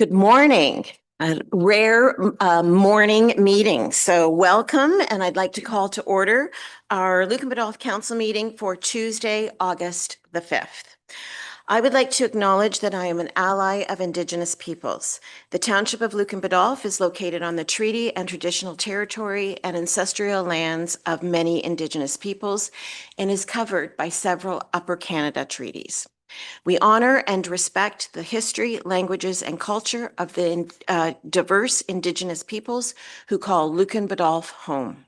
Good morning. A rare morning meeting. So welcome, and I'd like to call to order our Lucan Biddulph Council meeting for Tuesday, August the 5th. I would like to acknowledge that I am an ally of Indigenous peoples. The township of Lucan Biddulph is located on the treaty and traditional territory and ancestral lands of many Indigenous peoples and is covered by several Upper Canada treaties. We honor and respect the history, languages, and culture of the diverse Indigenous peoples who call Lucan Biddulph home.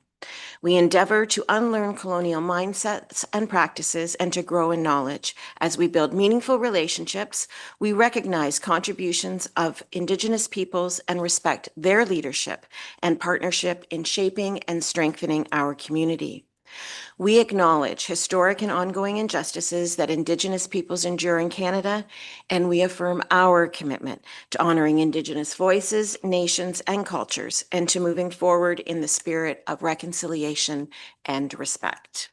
We endeavor to unlearn colonial mindsets and practices and to grow in knowledge. As we build meaningful relationships, we recognize contributions of Indigenous peoples and respect their leadership and partnership in shaping and strengthening our community. We acknowledge historic and ongoing injustices that Indigenous peoples endure in Canada, and we affirm our commitment to honoring Indigenous voices, nations, and cultures, and to moving forward in the spirit of reconciliation and respect.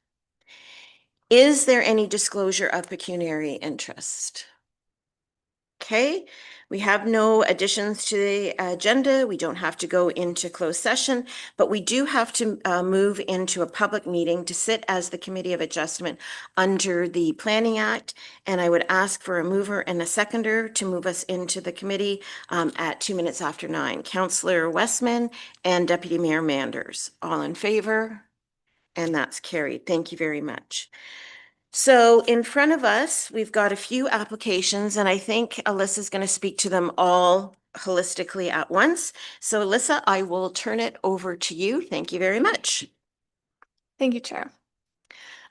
Is there any disclosure of pecuniary interest? Okay, we have no additions to the agenda. We don't have to go into closed session, but we do have to move into a public meeting to sit as the Committee of Adjustment under the Planning Act. And I would ask for a mover and a seconder to move us into the committee at 2 minutes after 9. Councillor Westman and Deputy Mayor Manders. All in favor? And that's carried. Thank you very much. So in front of us, we've got a few applications, and I think Alyssa's going to speak to them all holistically at once. So Alyssa, I will turn it over to you. Thank you very much. Thank you, Chair.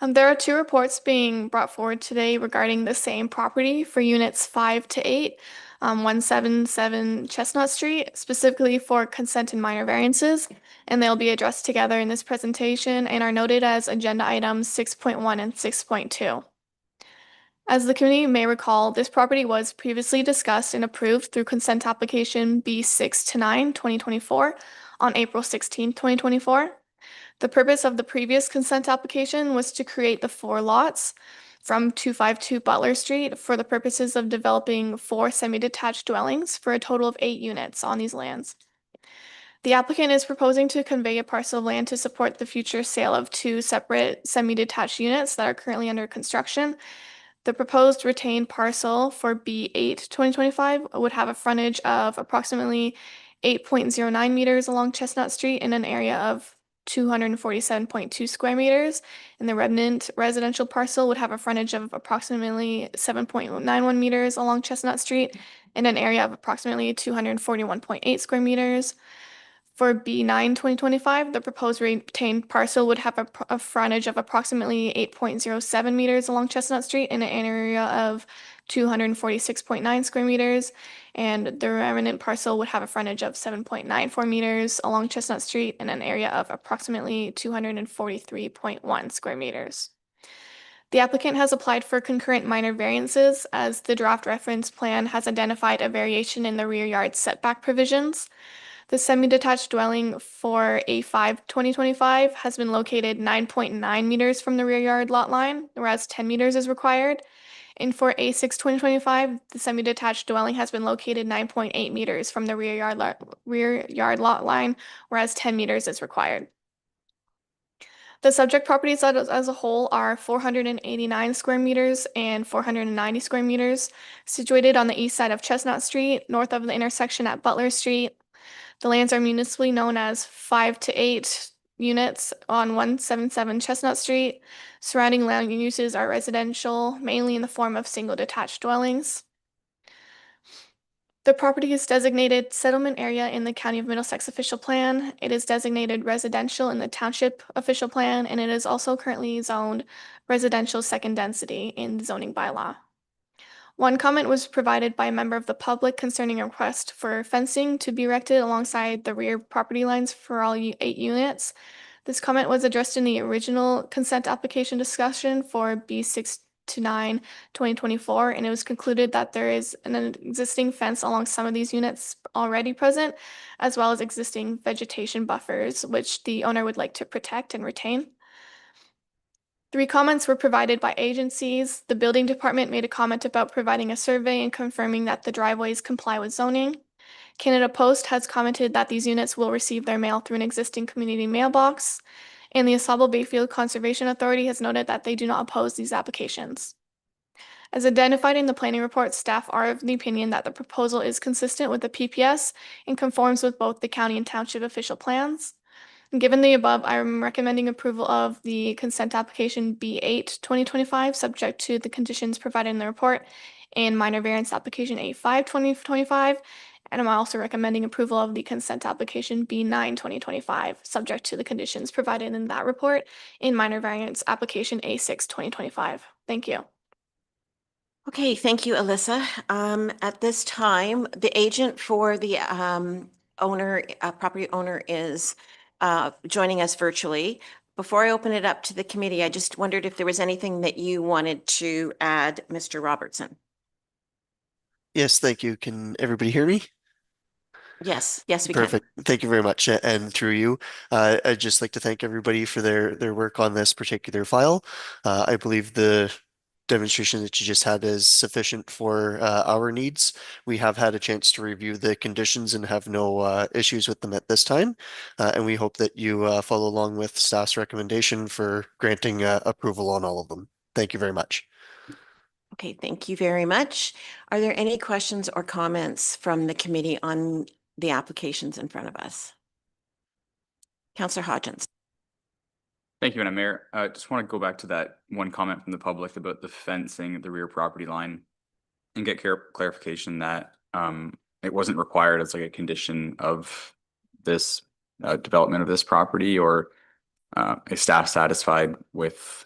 There are two reports being brought forward today regarding the same property for units 5 to 8, 177 Chestnut Street, specifically for consent and minor variances, and they'll be addressed together in this presentation and are noted as agenda items 6.1 and 6.2. As the committee may recall, this property was previously discussed and approved through consent application B6 to 9, 2024 on April 16, 2024. The purpose of the previous consent application was to create the 4 lots from 252 Butler Street for the purposes of developing 4 semi-detached dwellings for a total of 8 units on these lands. The applicant is proposing to convey a parcel of land to support the future sale of 2 separate semi-detached units that are currently under construction. The proposed retained parcel for B8 2025 would have a frontage of approximately 8.09 meters along Chestnut Street in an area of 247.2 square meters, and the remnant residential parcel would have a frontage of approximately 7.91 meters along Chestnut Street in an area of approximately 241.8 square meters. For B9 2025, the proposed retained parcel would have a frontage of approximately 8.07 meters along Chestnut Street in an area of 246.9 square meters, and the remnant parcel would have a frontage of 7.94 meters along Chestnut Street in an area of approximately 243.1 square meters. The applicant has applied for concurrent minor variances as the draft reference plan has identified a variation in the rear yard setback provisions. The semi-detached dwelling for A5 2025 has been located 9.9 meters from the rear yard lot line, whereas 10 meters is required. And for A6 2025, the semi-detached dwelling has been located 9.8 meters from the rear yard lot line, whereas 10 meters is required. The subject properties as a whole are 489 square meters and 490 square meters, situated on the east side of Chestnut Street, north of the intersection at Butler Street. The lands are municipally known as 5 to 8 units on 177 Chestnut Street. Surrounding land uses are residential, mainly in the form of single detached dwellings. The property is designated settlement area in the County of Middlesex official plan. It is designated residential in the township official plan, and it is also currently zoned residential second density in the zoning bylaw. One comment was provided by a member of the public concerning a request for fencing to be erected alongside the rear property lines for all 8 units. This comment was addressed in the original consent application discussion for B6 to 9, 2024, and it was concluded that there is an existing fence along some of these units already present, as well as existing vegetation buffers, which the owner would like to protect and retain. 3 comments were provided by agencies. The building department made a comment about providing a survey and confirming that the driveways comply with zoning. Canada Post has commented that these units will receive their mail through an existing community mailbox, and the Asable Bayfield Conservation Authority has noted that they do not oppose these applications. As identified in the planning report, staff are of the opinion that the proposal is consistent with the PPS and conforms with both the county and township official plans. Given the above, I am recommending approval of the consent application B8 2025, subject to the conditions provided in the report, and minor variance application A5 2025. And I'm also recommending approval of the consent application B9 2025, subject to the conditions provided in that report, and minor variance application A6 2025. Thank you. Okay, thank you, Alyssa. At this time, the agent for the property owner is joining us virtually. Before I open it up to the committee, I just wondered if there was anything that you wanted to add, Mr. Robertson. Yes, thank you. Can everybody hear me? Yes, yes, we can. Perfect. Thank you very much. And through you, I'd just like to thank everybody for their work on this particular file. I believe the demonstration that you just had is sufficient for our needs. We have had a chance to review the conditions and have no issues with them at this time. And we hope that you follow along with staff's recommendation for granting approval on all of them. Thank you very much. Okay, thank you very much. Are there any questions or comments from the committee on the applications in front of us? Councillor Hodgins. Thank you, Madam Mayor. Just want to go back to that one comment from the public about the fencing at the rear property line and get clarification that it wasn't required as like a condition of this development of this property, or is staff satisfied with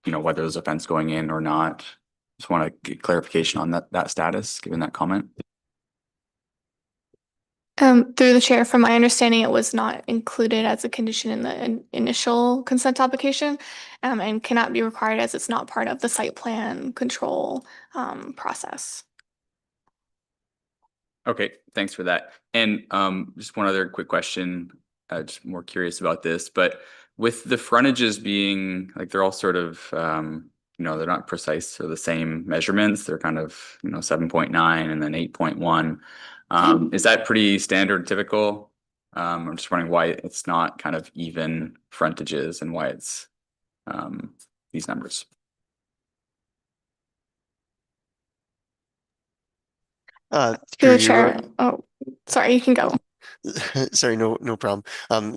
whether there's a fence going in or not? Just want to get clarification on that status, given that comment. Through the chair, from my understanding, it was not included as a condition in the initial consent application, and cannot be required as it's not part of the site plan control process. Okay, thanks for that. And just one other quick question, just more curious about this, but with the frontages being like, they're all sort of, they're not precise or the same measurements. They're kind of, 7.9 and then 8.1. Is that pretty standard, typical? I'm just wondering why it's not kind of even frontages and why it's these numbers. Through the chair. Oh, sorry, you can go. Sorry, no problem.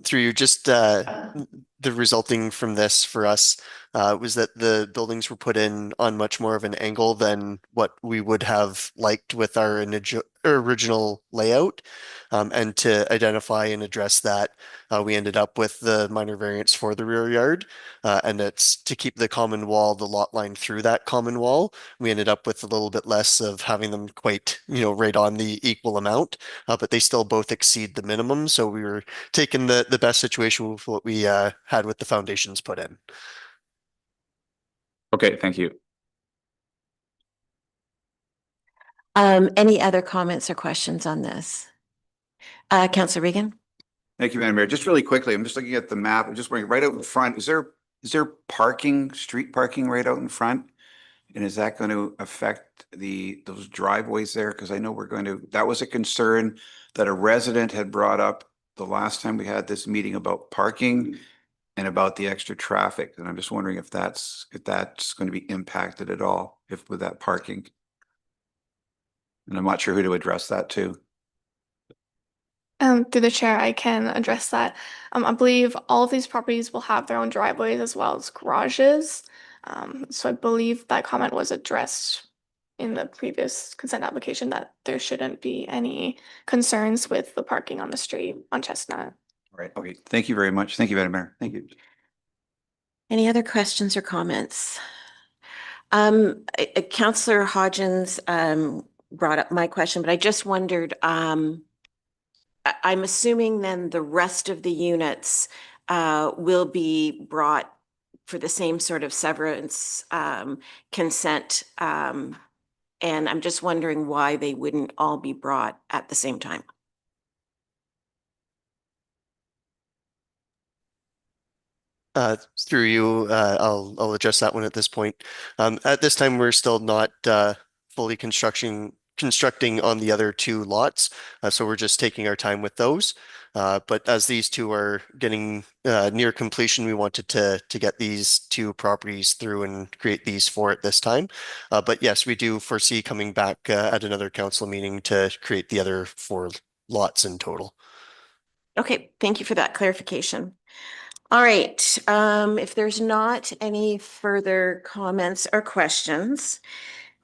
Through you, just the resulting from this for us was that the buildings were put in on much more of an angle than what we would have liked with our original layout. And to identify and address that, we ended up with the minor variance for the rear yard. And it's to keep the common wall, the lot line through that common wall. We ended up with a little bit less of having them quite, right on the equal amount, but they still both exceed the minimum. So we were taking the best situation with what we had with the foundations put in. Okay, thank you. Any other comments or questions on this? Councillor Regan? Thank you, Madam Mayor. Just really quickly, I'm just looking at the map. I'm just wondering, right out in front, is there parking, street parking right out in front? And is that going to affect those driveways there? Because I know that was a concern that a resident had brought up the last time we had this meeting about parking and about the extra traffic. And I'm just wondering if that's going to be impacted at all with that parking. And I'm not sure who to address that to. Through the chair, I can address that. I believe all of these properties will have their own driveways as well as garages. So I believe that comment was addressed in the previous consent application, that there shouldn't be any concerns with the parking on the street on Chestnut. All right. Okay. Thank you very much. Thank you, Madam Mayor. Thank you. Any other questions or comments? Councillor Hodgins brought up my question, but I just wondered, I'm assuming then the rest of the units will be brought for the same sort of severance consent. And I'm just wondering why they wouldn't all be brought at the same time. Through you, I'll address that one at this point. At this time, we're still not fully constructing constructing on the other 2 lots. So we're just taking our time with those. But as these 2 are getting near completion, we wanted to get these 2 properties through and create these 4 at this time. But yes, we do foresee coming back at another council meeting to create the other 4 lots in total. Okay, thank you for that clarification. All right, if there's not any further comments or questions.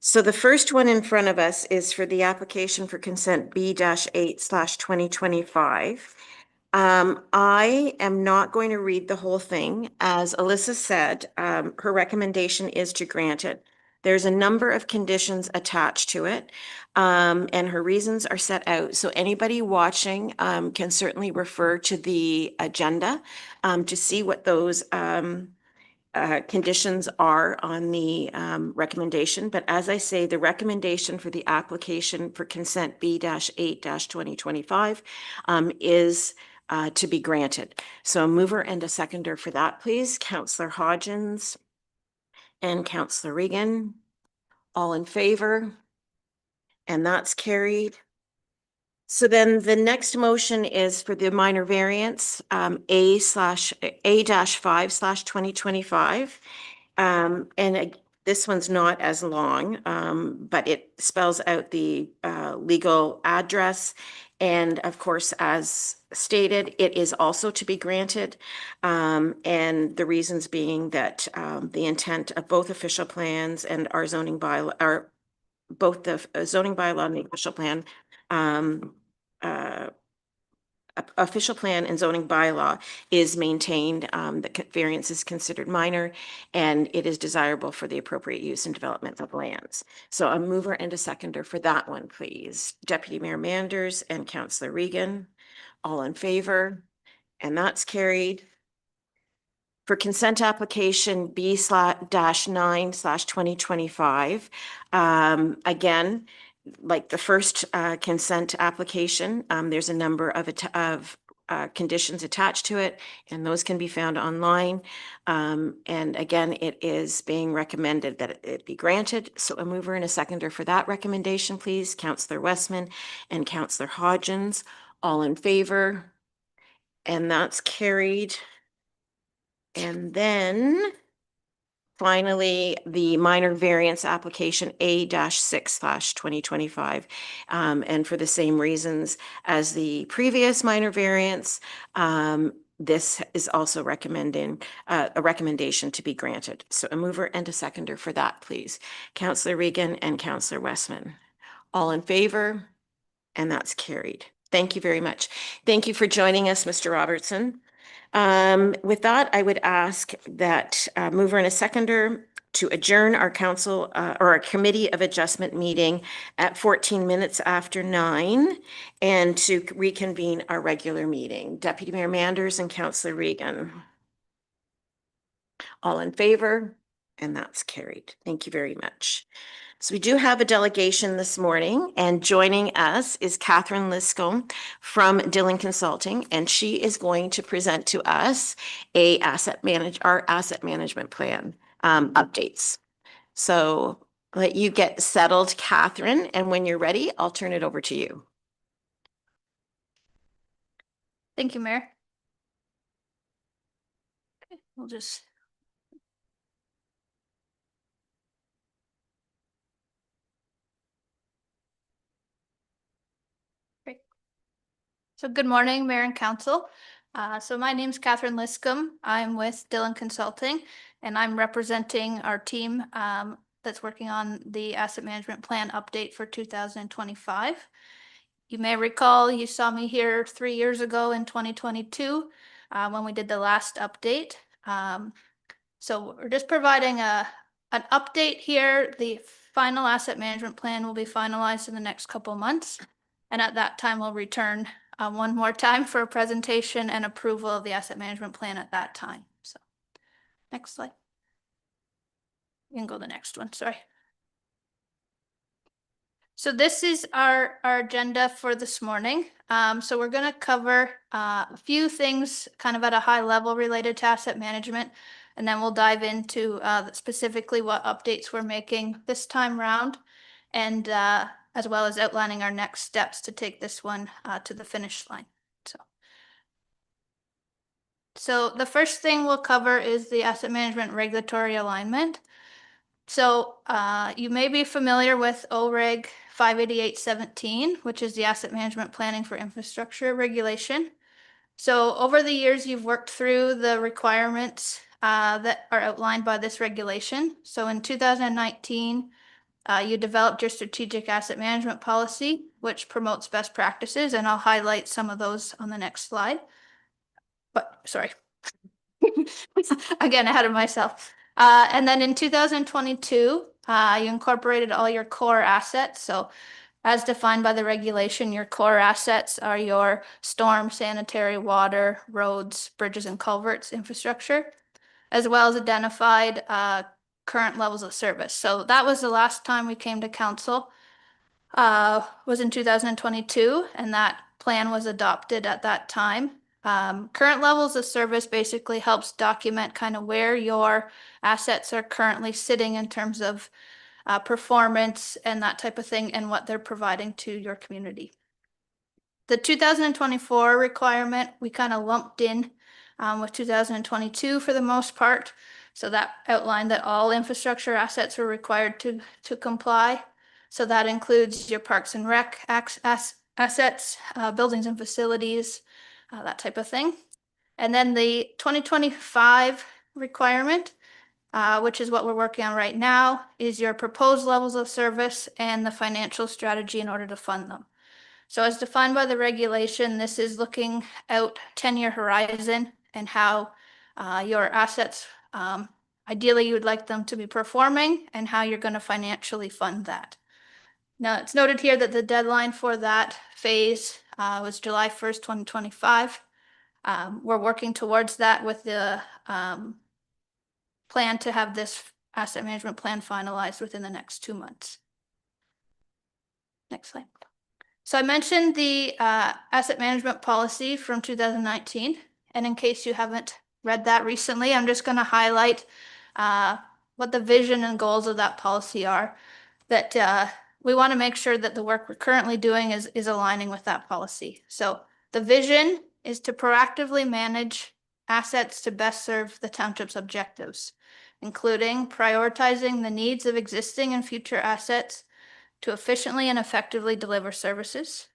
So the first one in front of us is for the application for consent B-8/2025. I am not going to read the whole thing. As Alyssa said, her recommendation is to grant it. There's a number of conditions attached to it, and her reasons are set out. So anybody watching can certainly refer to the agenda to see what those conditions are on the recommendation. But as I say, the recommendation for the application for consent B-8/2025 is to be granted. So a mover and a seconder for that, please. Councillor Hodgins and Councillor Regan, all in favor? And that's carried. So then the next motion is for the minor variance, A-5/2025. This one's not as long, but it spells out the legal address. And of course, as stated, it is also to be granted. And the reasons being that the intent of both official plans and our zoning bylaw are both the zoning bylaw and the official plan official plan and zoning bylaw is maintained. The variance is considered minor and it is desirable for the appropriate use and development of lands. So a mover and a seconder for that one, please. Deputy Mayor Manders and Councillor Regan, all in favor, and that's carried. For consent application B/9/2025, again, like the first consent application, there's a number of conditions attached to it, and those can be found online. And again, it is being recommended that it be granted. So a mover and a seconder for that recommendation, please. Councillor Westman and Councillor Hodgins, all in favor, and that's carried. And then finally, the minor variance application A-6/2025. And for the same reasons as the previous minor variance, this is also recommending a recommendation to be granted. So a mover and a seconder for that, please. Councillor Regan and Councillor Westman. All in favor? And that's carried. Thank you very much. Thank you for joining us, Mr. Robertson. With that, I would ask that mover and a seconder to adjourn our council or our committee of adjustment meeting at 14 minutes after 9 and to reconvene our regular meeting. Deputy Mayor Manders and Councillor Regan. All in favor? And that's carried. Thank you very much. So we do have a delegation this morning, and joining us is Catherine Liscombe from Dillon Consulting, and she is going to present to us our asset management plan updates. So let you get settled, Catherine, and when you're ready, I'll turn it over to you. Thank you, Mayor. Okay, we'll just. Great. So good morning, Mayor and Council. So my name's Catherine Liscombe. I'm with Dillon Consulting, and I'm representing our team that's working on the asset management plan update for 2025. You may recall you saw me here 3 years ago in 2022 when we did the last update. So we're just providing an update here. The final asset management plan will be finalized in the next couple months. And at that time, we'll return one more time for a presentation and approval of the asset management plan at that time. So next slide. You can go to the next one, sorry. So this is our agenda for this morning. So we're going to cover a few things kind of at a high level related to asset management, and then we'll dive into specifically what updates we're making this time around. And as well as outlining our next steps to take this one to the finish line. So the first thing we'll cover is the asset management regulatory alignment. So you may be familiar with OREG 58817, which is the asset management planning for infrastructure regulation. So over the years, you've worked through the requirements that are outlined by this regulation. So in 2019, you developed your strategic asset management policy, which promotes best practices, and I'll highlight some of those on the next slide. But sorry, again, ahead of myself. And then in 2022, you incorporated all your core assets. So as defined by the regulation, your core assets are your storm, sanitary, water, roads, bridges, and culverts infrastructure, as well as identified current levels of service. So that was the last time we came to council, was in 2022, and that plan was adopted at that time. Current levels of service basically helps document kind of where your assets are currently sitting in terms of performance and that type of thing, and what they're providing to your community. The 2024 requirement, we kind of lumped in with 2022 for the most part. So that outlined that all infrastructure assets were required to comply. So that includes your parks and rec assets, buildings and facilities, that type of thing. And then the 2025 requirement, which is what we're working on right now, is your proposed levels of service and the financial strategy in order to fund them. So as defined by the regulation, this is looking out 10-year horizon and how your assets, ideally you would like them to be performing, and how you're going to financially fund that. Now, it's noted here that the deadline for that phase was July 1st, 2025. We're working towards that with the plan to have this asset management plan finalized within the next 2 months. Next slide. So I mentioned the asset management policy from 2019, and in case you haven't read that recently, I'm just going to highlight what the vision and goals of that policy are. That we want to make sure that the work we're currently doing is aligning with that policy. So the vision is to proactively manage assets to best serve the township's objectives, including prioritizing the needs of existing and future assets to efficiently and effectively deliver services,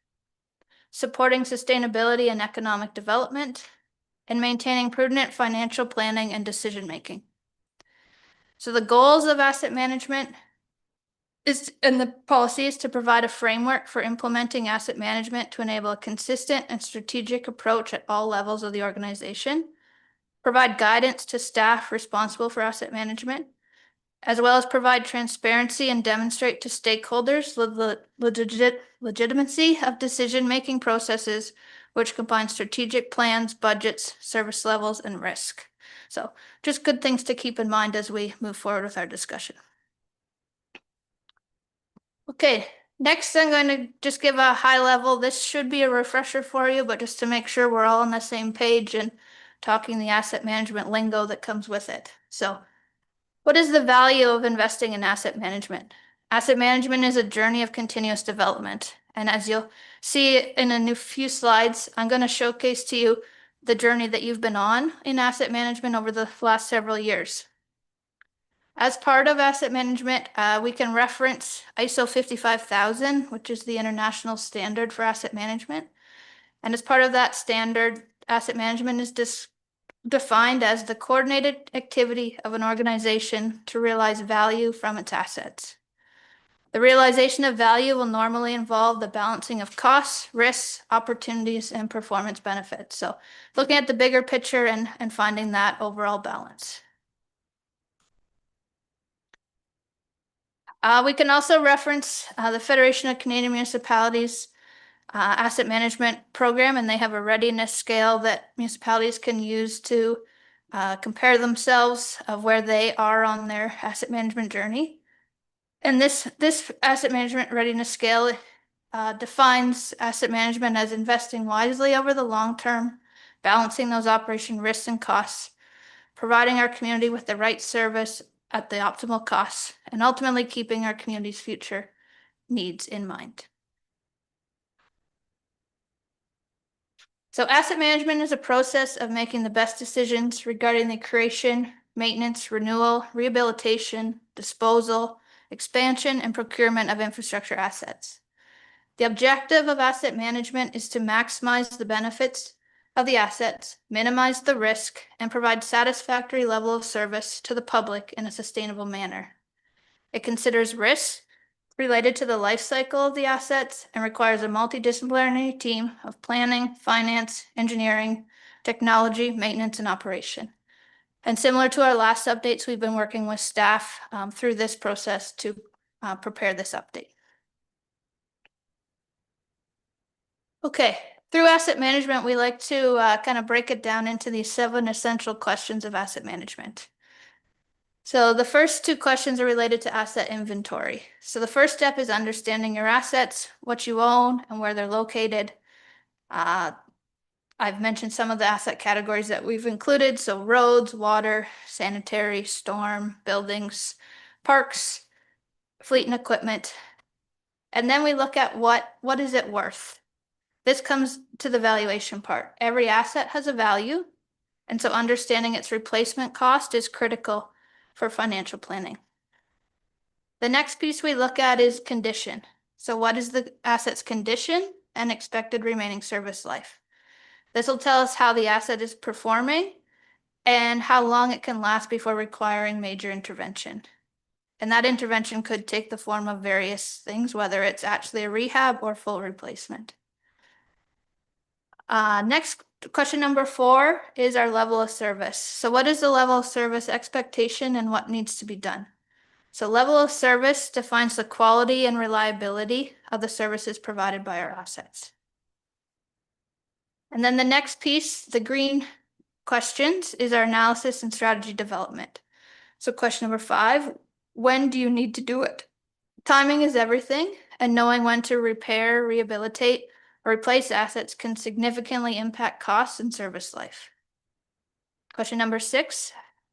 supporting sustainability and economic development, and maintaining prudent financial planning and decision-making. So the goals of asset management and the policy is to provide a framework for implementing asset management to enable a consistent and strategic approach at all levels of the organization, provide guidance to staff responsible for asset management, as well as provide transparency and demonstrate to stakeholders the legitimacy of decision-making processes, which combine strategic plans, budgets, service levels, and risk. So just good things to keep in mind as we move forward with our discussion. Okay, next I'm going to just give a high level. This should be a refresher for you, but just to make sure we're all on the same page and talking the asset management lingo that comes with it. So what is the value of investing in asset management? Asset management is a journey of continuous development. And as you'll see in a few slides, I'm going to showcase to you the journey that you've been on in asset management over the last several years. As part of asset management, we can reference ISO 55000, which is the international standard for asset management. And as part of that standard, asset management is defined as the coordinated activity of an organization to realize value from its assets. The realization of value will normally involve the balancing of costs, risks, opportunities, and performance benefits. So looking at the bigger picture and finding that overall balance. We can also reference the Federation of Canadian Municipalities asset management program, and they have a readiness scale that municipalities can use to compare themselves of where they are on their asset management journey. And this asset management readiness scale defines asset management as investing wisely over the long term, balancing those operation risks and costs, providing our community with the right service at the optimal costs, and ultimately keeping our community's future needs in mind. So asset management is a process of making the best decisions regarding the creation, maintenance, renewal, rehabilitation, disposal, expansion, and procurement of infrastructure assets. The objective of asset management is to maximize the benefits of the assets, minimize the risk, and provide satisfactory level of service to the public in a sustainable manner. It considers risks related to the life cycle of the assets and requires a multidisciplinary team of planning, finance, engineering, technology, maintenance, and operation. And similar to our last updates, we've been working with staff through this process to prepare this update. Okay, through asset management, we like to kind of break it down into these 7 essential questions of asset management. So the first 2 questions are related to asset inventory. So the first step is understanding your assets, what you own, and where they're located. I've mentioned some of the asset categories that we've included. So roads, water, sanitary, storm, buildings, parks, fleet and equipment. And then we look at what is it worth? This comes to the valuation part. Every asset has a value, and so understanding its replacement cost is critical for financial planning. The next piece we look at is condition. So what is the asset's condition and expected remaining service life? This will tell us how the asset is performing and how long it can last before requiring major intervention. And that intervention could take the form of various things, whether it's actually a rehab or full replacement. Next, question number 4 is our level of service. So what is the level of service expectation and what needs to be done? So level of service defines the quality and reliability of the services provided by our assets. And then the next piece, the green questions, is our analysis and strategy development. So question number 5, when do you need to do it? Timing is everything, and knowing when to repair, rehabilitate, or replace assets can significantly impact costs and service life. Question number 6,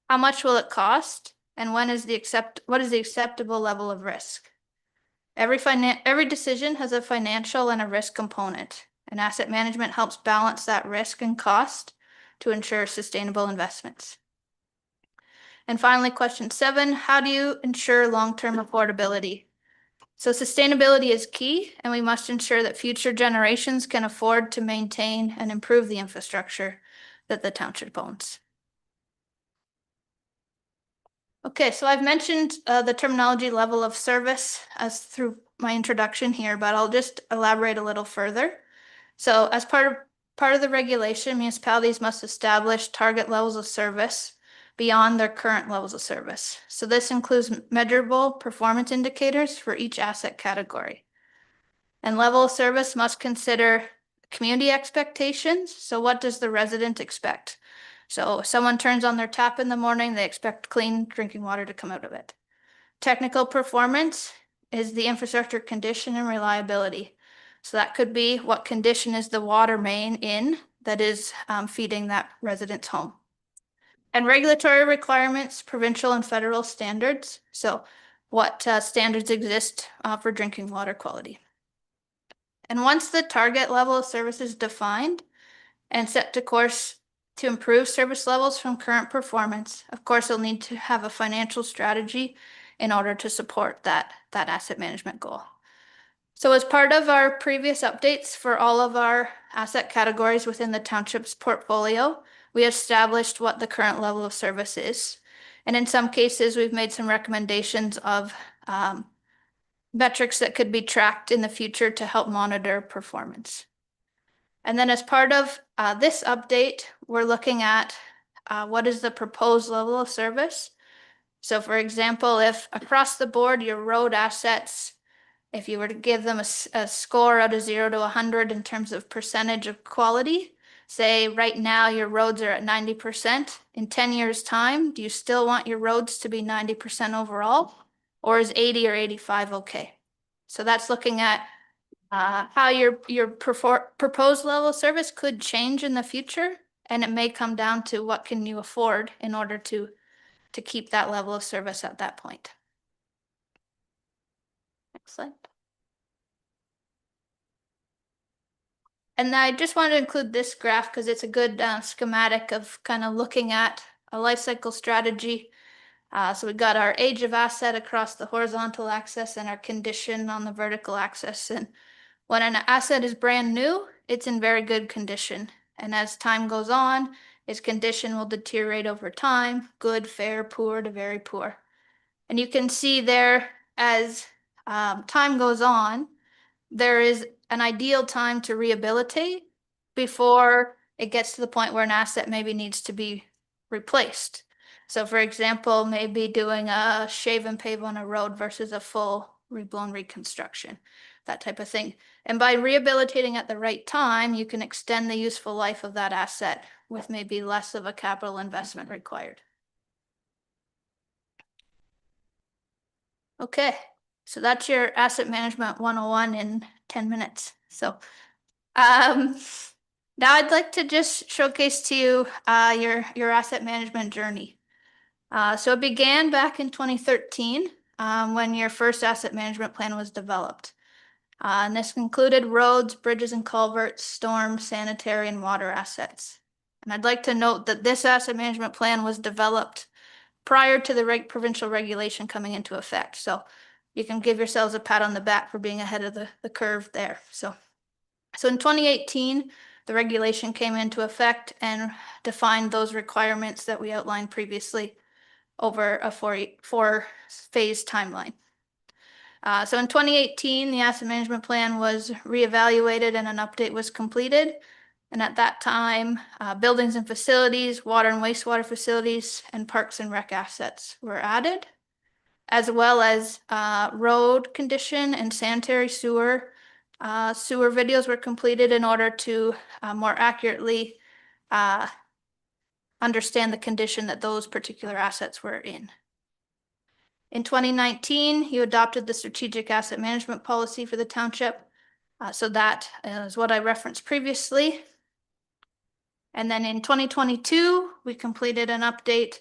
how much will it cost, and what is the acceptable level of risk? Every decision has a financial and a risk component, and asset management helps balance that risk and cost to ensure sustainable investments. And finally, question 7, how do you ensure long-term affordability? So sustainability is key, and we must ensure that future generations can afford to maintain and improve the infrastructure that the township owns. Okay, so I've mentioned the terminology level of service as through my introduction here, but I'll just elaborate a little further. So as part of the regulation, municipalities must establish target levels of service beyond their current levels of service. So this includes measurable performance indicators for each asset category. And level of service must consider community expectations. So what does the resident expect? So if someone turns on their tap in the morning, they expect clean drinking water to come out of it. Technical performance is the infrastructure condition and reliability. So that could be what condition is the water main in that is feeding that resident's home. And regulatory requirements, provincial and federal standards. So what standards exist for drinking water quality. And once the target level of service is defined and set to course to improve service levels from current performance, of course, you'll need to have a financial strategy in order to support that asset management goal. So as part of our previous updates for all of our asset categories within the township's portfolio, we established what the current level of service is. And in some cases, we've made some recommendations of metrics that could be tracked in the future to help monitor performance. And then as part of this update, we're looking at what is the proposed level of service. So for example, if across the board, your road assets, if you were to give them a score out of 0 to 100 in terms of percentage of quality, say right now your roads are at 90%, in 10 years time, do you still want your roads to be 90% overall? Or is 80 or 85 okay? So that's looking at how your proposed level of service could change in the future, and it may come down to what can you afford in order to keep that level of service at that point. Next slide. And I just wanted to include this graph because it's a good schematic of kind of looking at a life cycle strategy. So we've got our age of asset across the horizontal axis and our condition on the vertical axis. And when an asset is brand new, it's in very good condition. And as time goes on, its condition will deteriorate over time, good, fair, poor to very poor. And you can see there as time goes on, there is an ideal time to rehabilitate before it gets to the point where an asset maybe needs to be replaced. So for example, maybe doing a shave and pave on a road versus a full reblown reconstruction, that type of thing. And by rehabilitating at the right time, you can extend the useful life of that asset with maybe less of a capital investment required. Okay, so that's your asset management 101 in 10 minutes. So now I'd like to just showcase to you your asset management journey. So it began back in 2013 when your first asset management plan was developed. And this included roads, bridges and culverts, storm, sanitary, and water assets. And I'd like to note that this asset management plan was developed prior to the provincial regulation coming into effect. So you can give yourselves a pat on the back for being ahead of the curve there. So in 2018, the regulation came into effect and defined those requirements that we outlined previously over a four-phase timeline. So in 2018, the asset management plan was reevaluated and an update was completed. And at that time, buildings and facilities, water and wastewater facilities, and parks and rec assets were added, as well as road condition and sanitary sewer. Sewer videos were completed in order to more accurately understand the condition that those particular assets were in. In 2019, you adopted the strategic asset management policy for the township. So that is what I referenced previously. And then in 2022, we completed an update.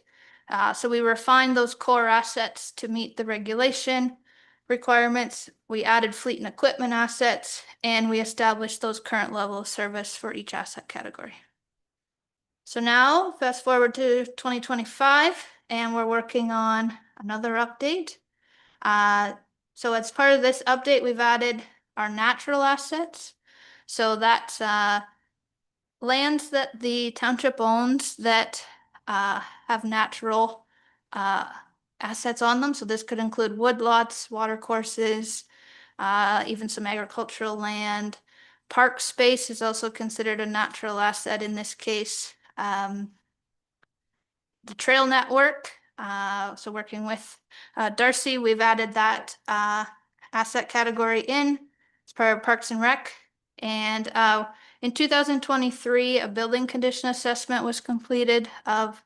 So we refined those core assets to meet the regulation requirements. We added fleet and equipment assets, and we established those current level of service for each asset category. So now fast forward to 2025, and we're working on another update. So as part of this update, we've added our natural assets. So that's lands that the township owns that have natural assets on them. So this could include woodlots, water courses, even some agricultural land. Park space is also considered a natural asset in this case. The trail network, so working with Darcy, we've added that asset category in as part of Parks and Rec. And in 2023, a building condition assessment was completed of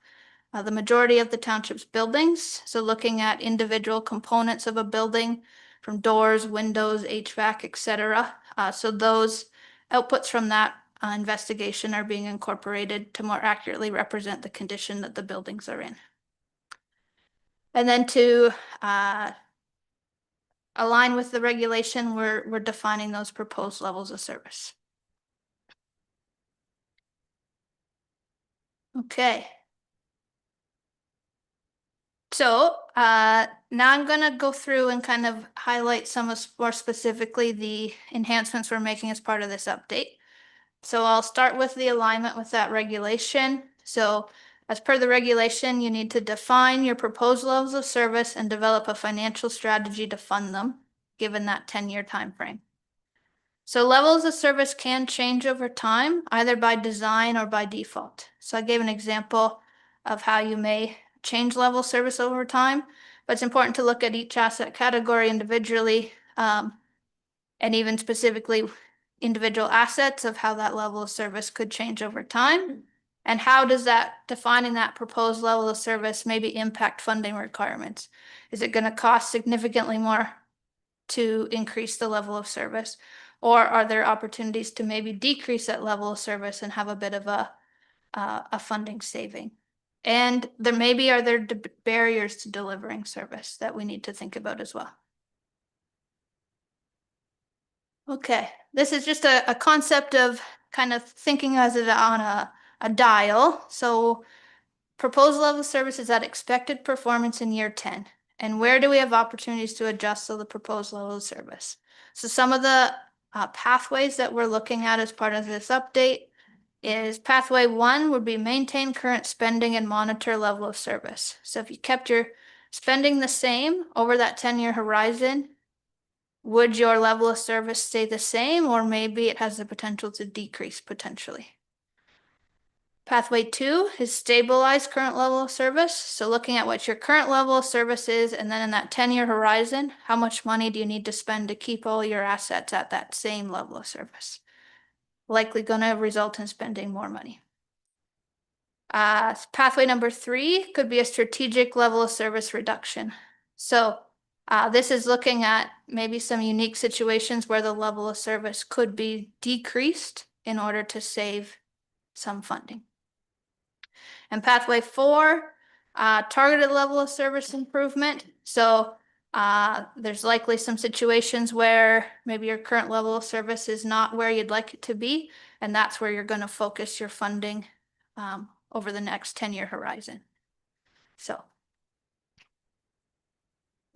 the majority of the township's buildings. So looking at individual components of a building from doors, windows, HVAC, etc. So those outputs from that investigation are being incorporated to more accurately represent the condition that the buildings are in. And then to align with the regulation, we're defining those proposed levels of service. Okay. So now I'm going to go through and kind of highlight some of more specifically the enhancements we're making as part of this update. So I'll start with the alignment with that regulation. So as per the regulation, you need to define your proposed levels of service and develop a financial strategy to fund them, given that 10-year time frame. So levels of service can change over time, either by design or by default. So I gave an example of how you may change level of service over time, but it's important to look at each asset category individually, and even specifically individual assets of how that level of service could change over time. And how does that defining that proposed level of service maybe impact funding requirements? Is it going to cost significantly more to increase the level of service? Or are there opportunities to maybe decrease that level of service and have a bit of a funding saving? And there maybe are there barriers to delivering service that we need to think about as well. Okay, this is just a concept of kind of thinking as it on a dial. So proposed level of service is at expected performance in year 10. And where do we have opportunities to adjust to the proposed level of service? So some of the pathways that we're looking at as part of this update is pathway 1 would be maintain current spending and monitor level of service. So if you kept your spending the same over that 10-year horizon, would your level of service stay the same, or maybe it has the potential to decrease potentially? Pathway 2 is stabilize current level of service. So looking at what your current level of service is, and then in that 10-year horizon, how much money do you need to spend to keep all your assets at that same level of service? Likely going to result in spending more money. Pathway number 3 could be a strategic level of service reduction. So this is looking at maybe some unique situations where the level of service could be decreased in order to save some funding. And pathway 4, targeted level of service improvement. So there's likely some situations where maybe your current level of service is not where you'd like it to be, and that's where you're going to focus your funding over the next 10-year horizon. So,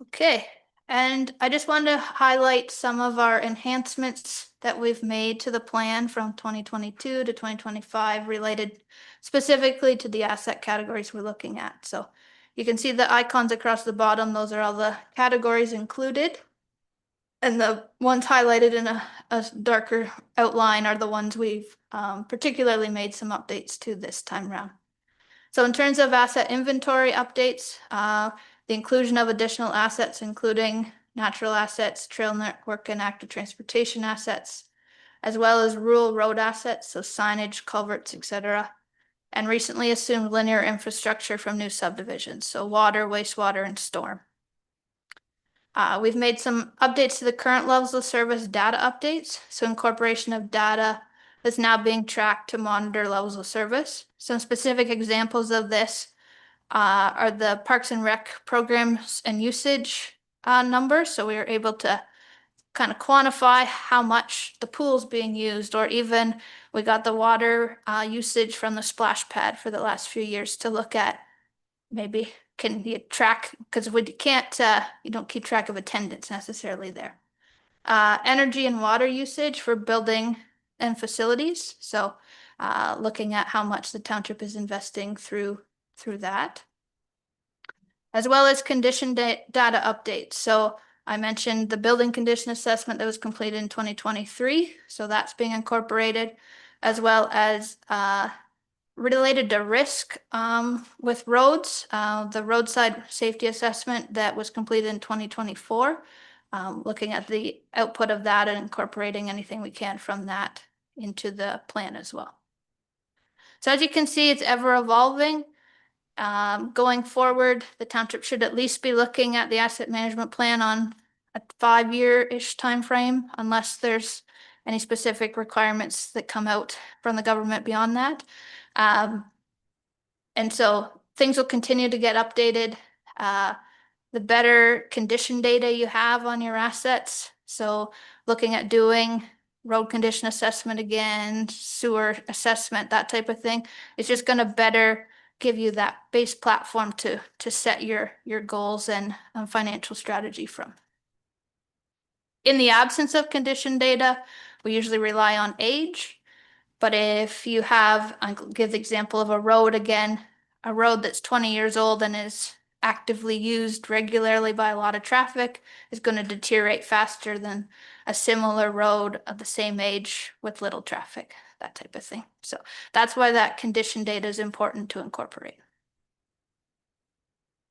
okay. And I just wanted to highlight some of our enhancements that we've made to the plan from 2022 to 2025 related specifically to the asset categories we're looking at. So you can see the icons across the bottom. Those are all the categories included. And the ones highlighted in a darker outline are the ones we've particularly made some updates to this time around. So in terms of asset inventory updates, the inclusion of additional assets, including natural assets, trail network, and active transportation assets, as well as rural road assets, so signage, culverts, etc., and recently assumed linear infrastructure from new subdivisions, so water, wastewater, and storm. We've made some updates to the current levels of service data updates, so incorporation of data that's now being tracked to monitor levels of service. Some specific examples of this are the Parks and Rec programs and usage numbers. So we are able to kind of quantify how much the pool's being used, or even we got the water usage from the splash pad for the last few years to look at maybe can you track, because we can't, you don't keep track of attendance necessarily there. Energy and water usage for building and facilities. So looking at how much the township is investing through that, as well as condition data updates. So I mentioned the building condition assessment that was completed in 2023. So that's being incorporated, as well as related to risk with roads, the roadside safety assessment that was completed in 2024, looking at the output of that and incorporating anything we can from that into the plan as well. So as you can see, it's ever evolving. Going forward, the township should at least be looking at the asset management plan on a 5-year-ish time frame, unless there's any specific requirements that come out from the government beyond that. And so things will continue to get updated. The better condition data you have on your assets. So looking at doing road condition assessment again, sewer assessment, that type of thing, it's just going to better give you that base platform to set your goals and financial strategy from. In the absence of condition data, we usually rely on age. But if you have, I'll give the example of a road again, a road that's 20 years old and is actively used regularly by a lot of traffic is going to deteriorate faster than a similar road of the same age with little traffic, that type of thing. So that's why that condition data is important to incorporate.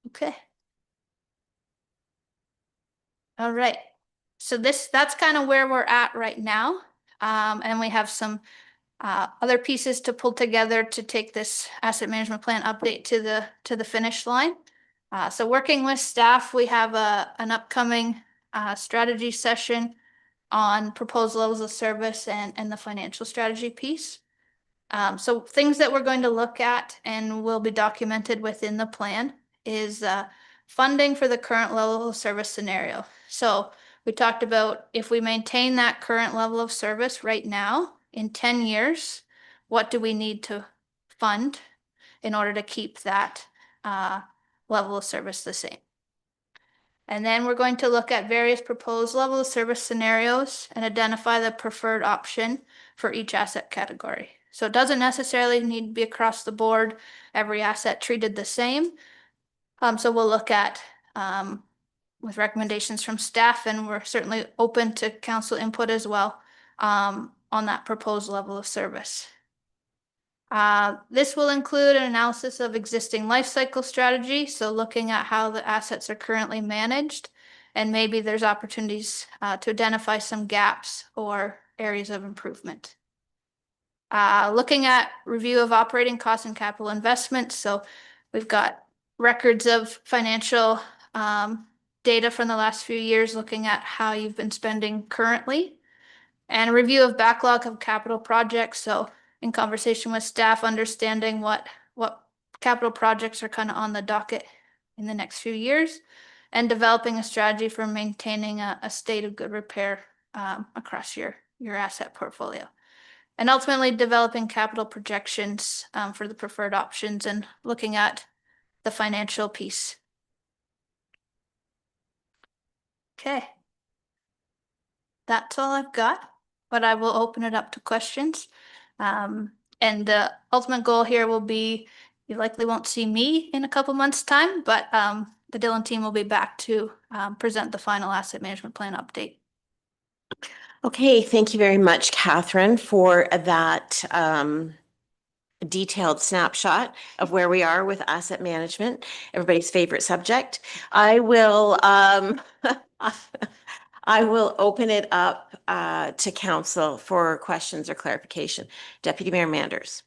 Okay. All right. So that's kind of where we're at right now. And we have some other pieces to pull together to take this asset management plan update to the finish line. So working with staff, we have an upcoming strategy session on proposed levels of service and the financial strategy piece. So things that we're going to look at and will be documented within the plan is funding for the current level of service scenario. So we talked about if we maintain that current level of service right now, in 10 years, what do we need to fund in order to keep that level of service the same? And then we're going to look at various proposed level of service scenarios and identify the preferred option for each asset category. So it doesn't necessarily need to be across the board, every asset treated the same. So we'll look at with recommendations from staff, and we're certainly open to council input as well on that proposed level of service. This will include an analysis of existing life cycle strategy, so looking at how the assets are currently managed, and maybe there's opportunities to identify some gaps or areas of improvement. Looking at review of operating costs and capital investments, so we've got records of financial data from the last few years, looking at how you've been spending currently, and a review of backlog of capital projects, so in conversation with staff, understanding what capital projects are kind of on the docket in the next few years, and developing a strategy for maintaining a state of good repair across your asset portfolio. And ultimately developing capital projections for the preferred options and looking at the financial piece. Okay. That's all I've got, but I will open it up to questions. And the ultimate goal here will be, you likely won't see me in a couple months' time, but the Dillon team will be back to present the final asset management plan update. Okay, thank you very much, Catherine, for that detailed snapshot of where we are with asset management, everybody's favorite subject. I will I will open it up to council for questions or clarification. Deputy Mayor Manders.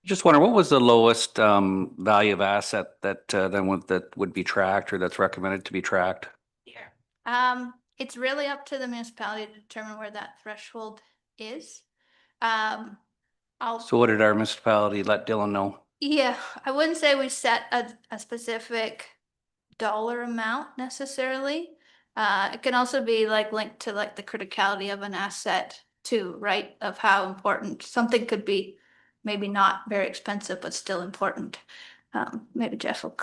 Just wondering, what was the lowest value of asset that that would be tracked or that's recommended to be tracked? It's really up to the municipality to determine where that threshold is. So what did our municipality let Dillon know? Yeah, I wouldn't say we set a specific dollar amount necessarily. It can also be like linked to like the criticality of an asset too, right? Of how important something could be, maybe not very expensive, but still important. Maybe Jeff will.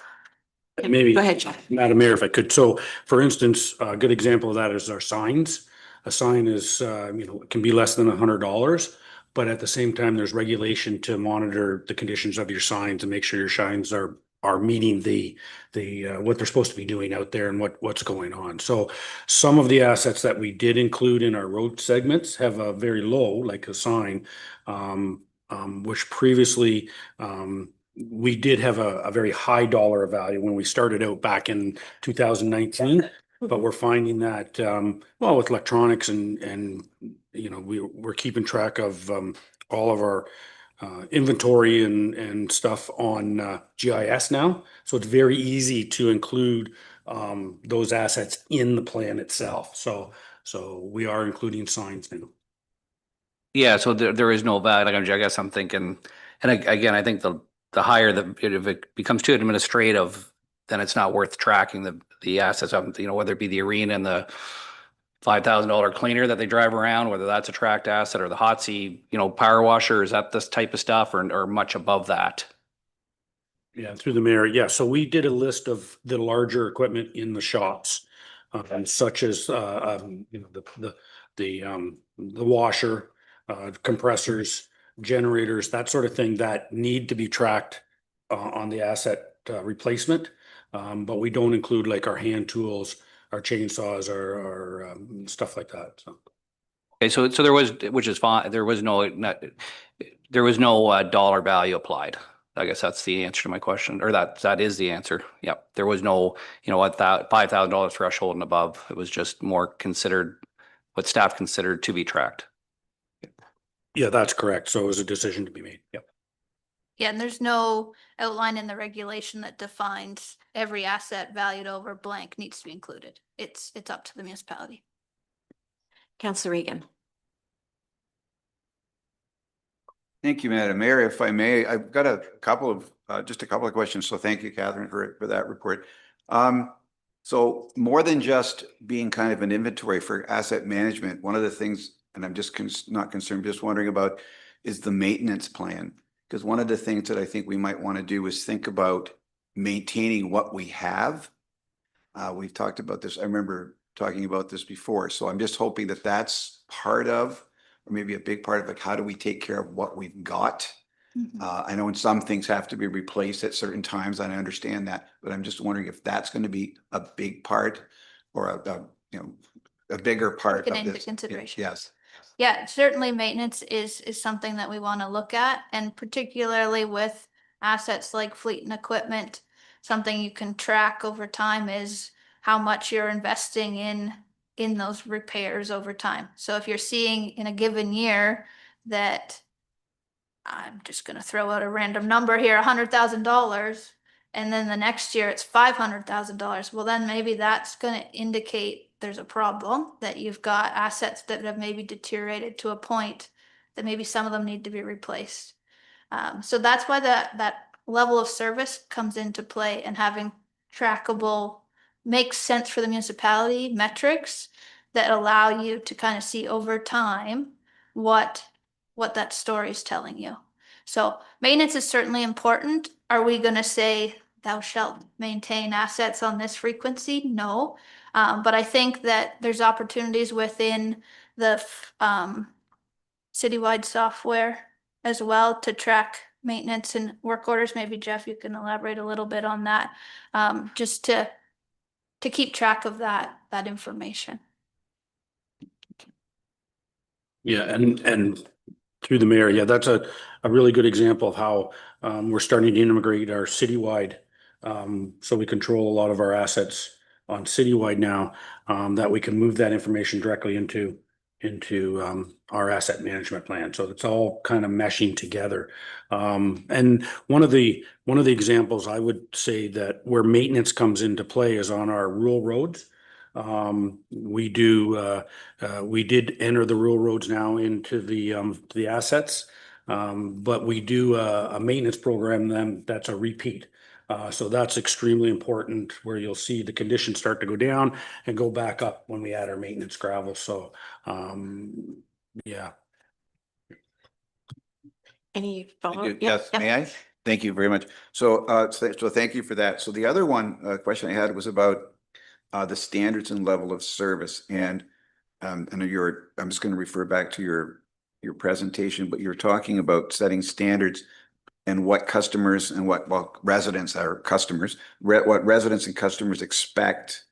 Maybe, Go ahead, Jeff. Madam Mayor, if I could. So for instance, a good example of that is our signs. A sign is, it can be less than $100, but at the same time, there's regulation to monitor the conditions of your signs and make sure your signs are meeting the what they're supposed to be doing out there and what's going on. So some of the assets that we did include in our road segments have a very low, like a sign, which previously we did have a very high dollar value when we started out back in 2019. But we're finding that, well, with electronics and we're keeping track of all of our inventory and stuff on GIS now. So it's very easy to include those assets in the plan itself. So we are including signs now. Yeah, so there is no value. Like, I guess I'm thinking, and again, I think the higher if it becomes too administrative, then it's not worth tracking the assets of, whether it be the arena and the $5,000 cleaner that they drive around, whether that's a tracked asset, or the Hotsy, power washer. Is that this type of stuff or much above that? Yeah, through the mayor. Yeah, so we did a list of the larger equipment in the shops, such as the washer, compressors, generators, that sort of thing that need to be tracked on the asset replacement. But we don't include like our hand tools, our chainsaws, or stuff like that. So. Okay, so there was, which is fine. There was no dollar value applied. I guess that's the answer to my question, or that is the answer. Yep, there was no, what that $5,000 threshold and above. It was just more considered what staff considered to be tracked. Yeah, that's correct. So it was a decision to be made. Yep. Yeah, and there's no outline in the regulation that defines every asset valued over blank needs to be included. It's up to the municipality. Councillor Regan. Thank you, Madam Mayor. If I may, I've got just a couple of questions. So thank you, Catherine, for that report. So more than just being kind of an inventory for asset management, one of the things and I'm just not concerned, just wondering about is the maintenance plan. Because one of the things that I think we might want to do is think about maintaining what we have. We've talked about this. I remember talking about this before. So I'm just hoping that that's part of, or maybe a big part of, like, how do we take care of what we've got? I know some things have to be replaced at certain times, and I understand that, but I'm just wondering if that's going to be a big part or a bigger part Taken of into this. consideration. Yes. Yeah, certainly maintenance is something that we want to look at, and particularly with assets like fleet and equipment, something you can track over time is how much you're investing in those repairs over time. So if you're seeing in a given year that, I'm just gonna throw out a random number here, $100,000, and then the next year it's $500,000. Well, then maybe that's gonna indicate there's a problem, that you've got assets that have maybe deteriorated to a point that maybe some of them need to be replaced. So that's why that level of service comes into play, and having trackable, makes sense for the municipality metrics that allow you to kind of see over time what that story is telling you. So maintenance is certainly important. Are we going to say thou shalt maintain assets on this frequency? No. But I think that there's opportunities within the citywide software as well to track maintenance and work orders. Maybe Jeff, you can elaborate a little bit on that, just to keep track of that information. Yeah, and through the mayor, yeah, that's a really good example of how we're starting to integrate our citywide. So we control a lot of our assets on citywide now, that we can move that information directly into our asset management plan. So it's all kind of meshing together. And one of the examples I would say that where maintenance comes into play is on our rural roads. We did enter the rural roads now into the assets. But we do a maintenance program then that's a repeat. So that's extremely important, where you'll see the conditions start to go down and go back up when we add our maintenance gravel. So, yeah. Any follow? Yes, may I? Thank you very much. So, so thank you for that. So the other question I had was about the standards and level of service. And I know I'm just going to refer back to your presentation, but you're talking about setting standards and what customers and what residents are customers, what residents and customers expect.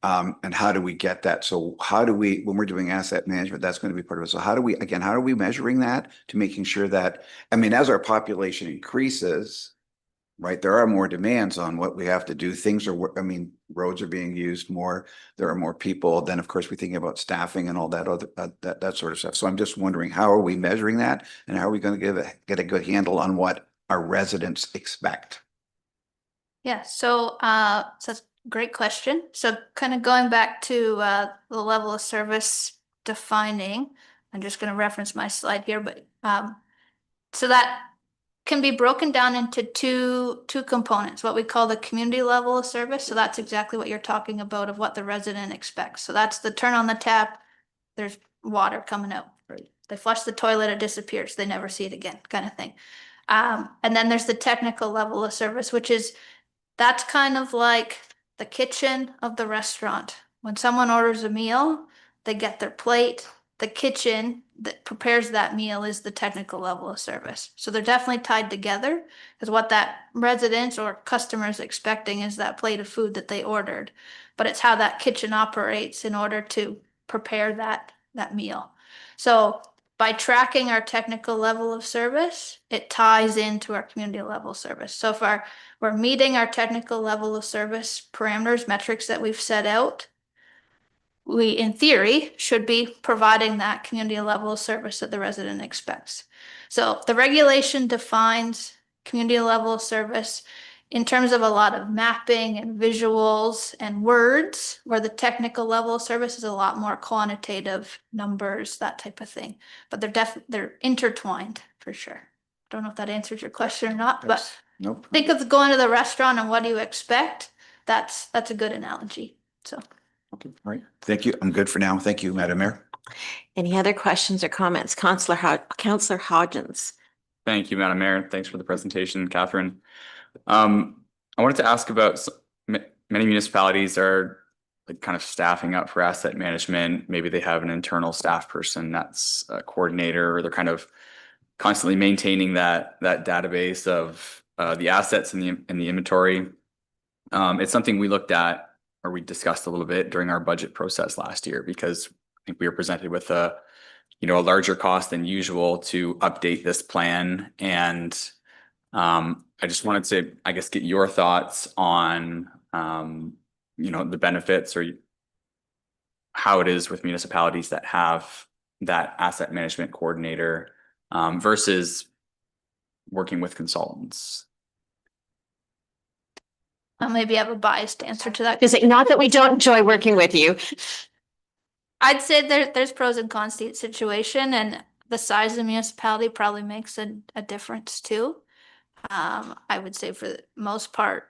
And how do we get that? So how do we, when we're doing asset management, that's going to be part of it. So how are we measuring that to making sure that, I mean, as our population increases, right, there are more demands on what we have to do. Roads are being used more. There are more people. Then, of course, we're thinking about staffing and all that other, that sort of stuff. So I'm just wondering, how are we measuring that? And how are we going to get a good handle on what our residents expect? Yeah, so that's a great question. So kind of going back to the level of service defining, I'm just going to reference my slide here, but so that can be broken down into two components, what we call the community level of service. So that's exactly what you're talking about, of what the resident expects. So that's the turn on the tap, there's water coming out. Right. They flush the toilet, it disappears, they never see it again, kind of thing. And then there's the technical level of service, that's kind of like the kitchen of the restaurant. When someone orders a meal, they get their plate. The kitchen that prepares that meal is the technical level of service. So they're definitely tied together, because what that resident or customer is expecting is that plate of food that they ordered. But it's how that kitchen operates in order to prepare that meal. So by tracking our technical level of service, it ties into our community level service. So if we're meeting our technical level of service parameters, metrics that we've set out, we, in theory, should be providing that community level of service that the resident expects. So the regulation defines community level of service in terms of a lot of mapping and visuals and words, where the technical level of service is a lot more quantitative, numbers, that type of thing. But they're intertwined for sure. Don't know if that answers your question or not, but Nope. think of going to the restaurant and what do you expect? That's a good analogy. So Okay, all right. Thank you. I'm good for now. Thank you, Madam Mayor. Any other questions or comments? Councillor Hodgins. Thank you, Madam Mayor. Thanks for the presentation, Catherine. I wanted to ask about many municipalities are like kind of staffing up for asset management. Maybe they have an internal staff person that's a coordinator, or they're kind of constantly maintaining that database of the assets in the inventory. It's something we looked at or we discussed a little bit during our budget process last year, because I think we were presented with a larger cost than usual to update this plan. And I just wanted to, I guess, get your thoughts on, the benefits or how it is with municipalities that have that asset management coordinator versus working with consultants. I maybe have a biased answer to that. Is it not that we don't enjoy working with you? I'd say there's pros and cons to each situation, and the size of the municipality probably makes a difference too. I would say for the most part,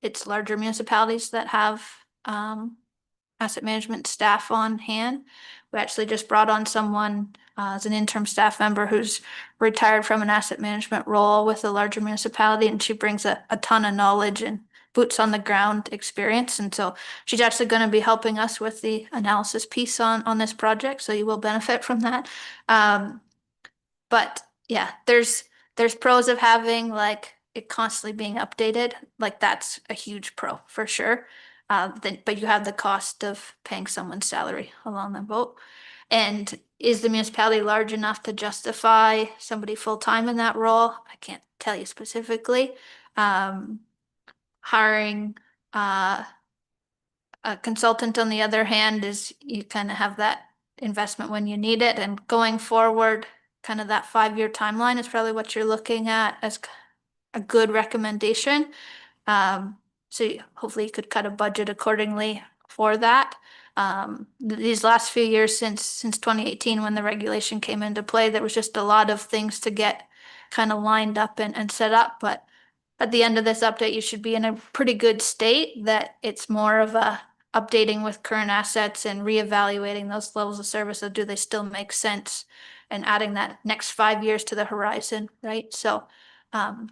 it's larger municipalities that have asset management staff on hand. We actually just brought on someone as an interim staff member who's retired from an asset management role with a larger municipality, and she brings a ton of knowledge and boots on the ground experience. And so she's actually going to be helping us with the analysis piece on this project. So you will benefit from that. But yeah, there's pros of having like it constantly being updated. Like that's a huge pro for sure. But you have the cost of paying someone's salary along the boat. And is the municipality large enough to justify somebody full-time in that role? I can't tell you specifically. Hiring a consultant, on the other hand, is you kind of have that investment when you need it. And going forward, kind of that 5-year timeline is probably what you're looking at as a good recommendation. So hopefully you could cut a budget accordingly for that. These last few years since 2018, when the regulation came into play, there was just a lot of things to get kind of lined up and set up. But at the end of this update, you should be in a pretty good state that it's more of a updating with current assets and reevaluating those levels of service. So do they still make sense? And adding that next 5 years to the horizon, right? So could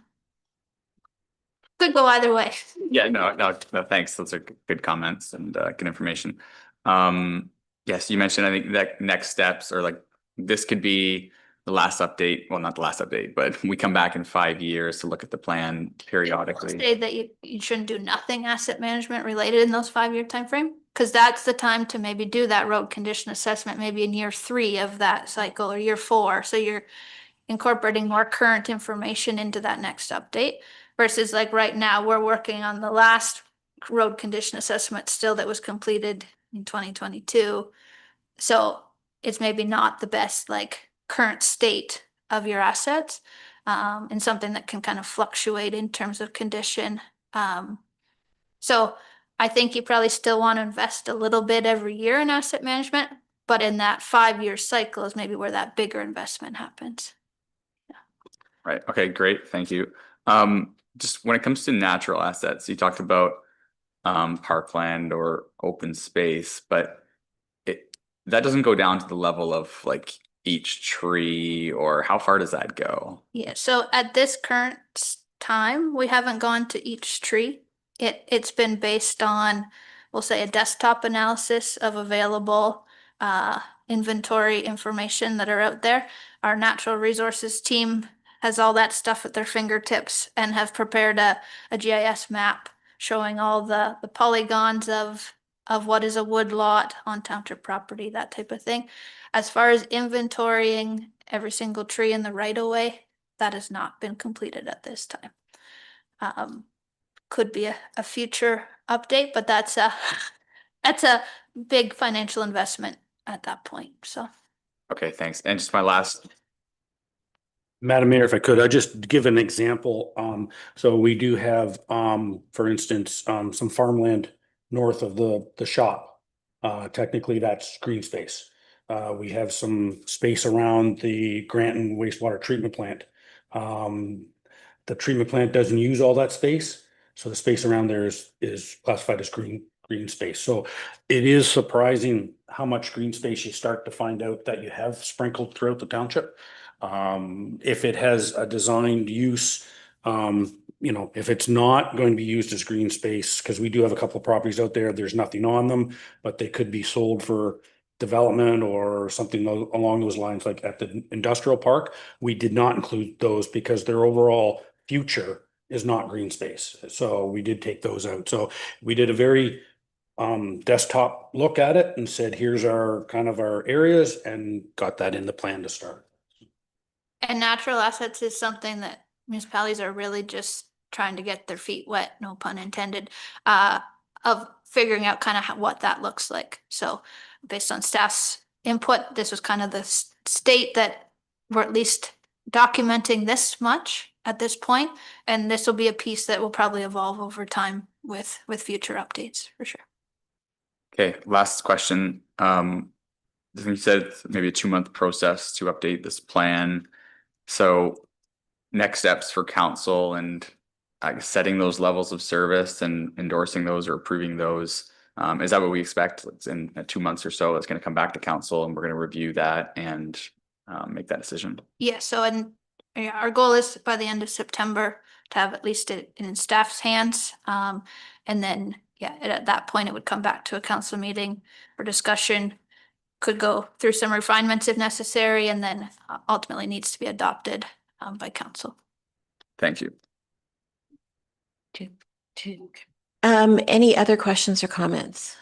go either way. Yeah, no, thanks. Those are good comments and good information. Yes, you mentioned, I think, that next steps or like this could be the last update. Well, not the last update, but we come back in 5 years to look at the plan periodically. Say that you shouldn't do nothing asset management related in those 5-year timeframe, because that's the time to maybe do that road condition assessment, maybe in year 3 of that cycle or year 4. So you're incorporating more current information into that next update versus like right now, we're working on the last road condition assessment still that was completed in 2022. So it's maybe not the best like current state of your assets, and something that can kind of fluctuate in terms of condition. So I think you probably still want to invest a little bit every year in asset management, but in that 5-year cycle is maybe where that bigger investment happens. Right. Okay, great. Thank you. Just when it comes to natural assets, you talked about parkland or open space, but that doesn't go down to the level of like each tree, or how far does that go? Yeah, so at this current time, we haven't gone to each tree. It's been based on, we'll say, a desktop analysis of available inventory information that are out there. Our natural resources team has all that stuff at their fingertips and have prepared a GIS map showing all the polygons of what is a wood lot on township property, that type of thing. As far as inventorying every single tree in the right of way, that has not been completed at this time. Could be a future update, but that's a big financial investment at that point. So. Okay, thanks. And just my last. Madam Mayor, if I could, I just give an example. So we do have, for instance, some farmland north of the shop. Technically, that's green space. We have some space around the Granton wastewater treatment plant. The treatment plant doesn't use all that space, so the space around there is classified as green green space. So it is surprising how much green space you start to find out that you have sprinkled throughout the township. If it has a designed use, you know, if it's not going to be used as green space, because we do have a couple of properties out there, there's nothing on them, but they could be sold for development or something along those lines, like at the industrial park. We did not include those because their overall future is not green space. So we did take those out. So we did a very desktop look at it and said, here's our kind of our areas, and got that in the plan to start. And natural assets is something that municipalities are really just trying to get their feet wet, no pun intended, of figuring out kind of what that looks like. So based on staff's input, this was kind of the state that we're at least documenting this much at this point, and this will be a piece that will probably evolve over time with future updates for sure. Okay, last question. I think you said it's maybe a 2-month process to update this plan. So next steps for council and setting those levels of service and endorsing those or approving those. Is that what we expect? It's in 2 months or so, it's going to come back to council and we're going to review that and make that decision. Yeah, so our goal is by the end of September to have at least it in staff's hands. And then, yeah, at that point, it would come back to a council meeting for discussion. Could go through some refinements if necessary, and then ultimately needs to be adopted by council. Thank you. Any other questions or comments?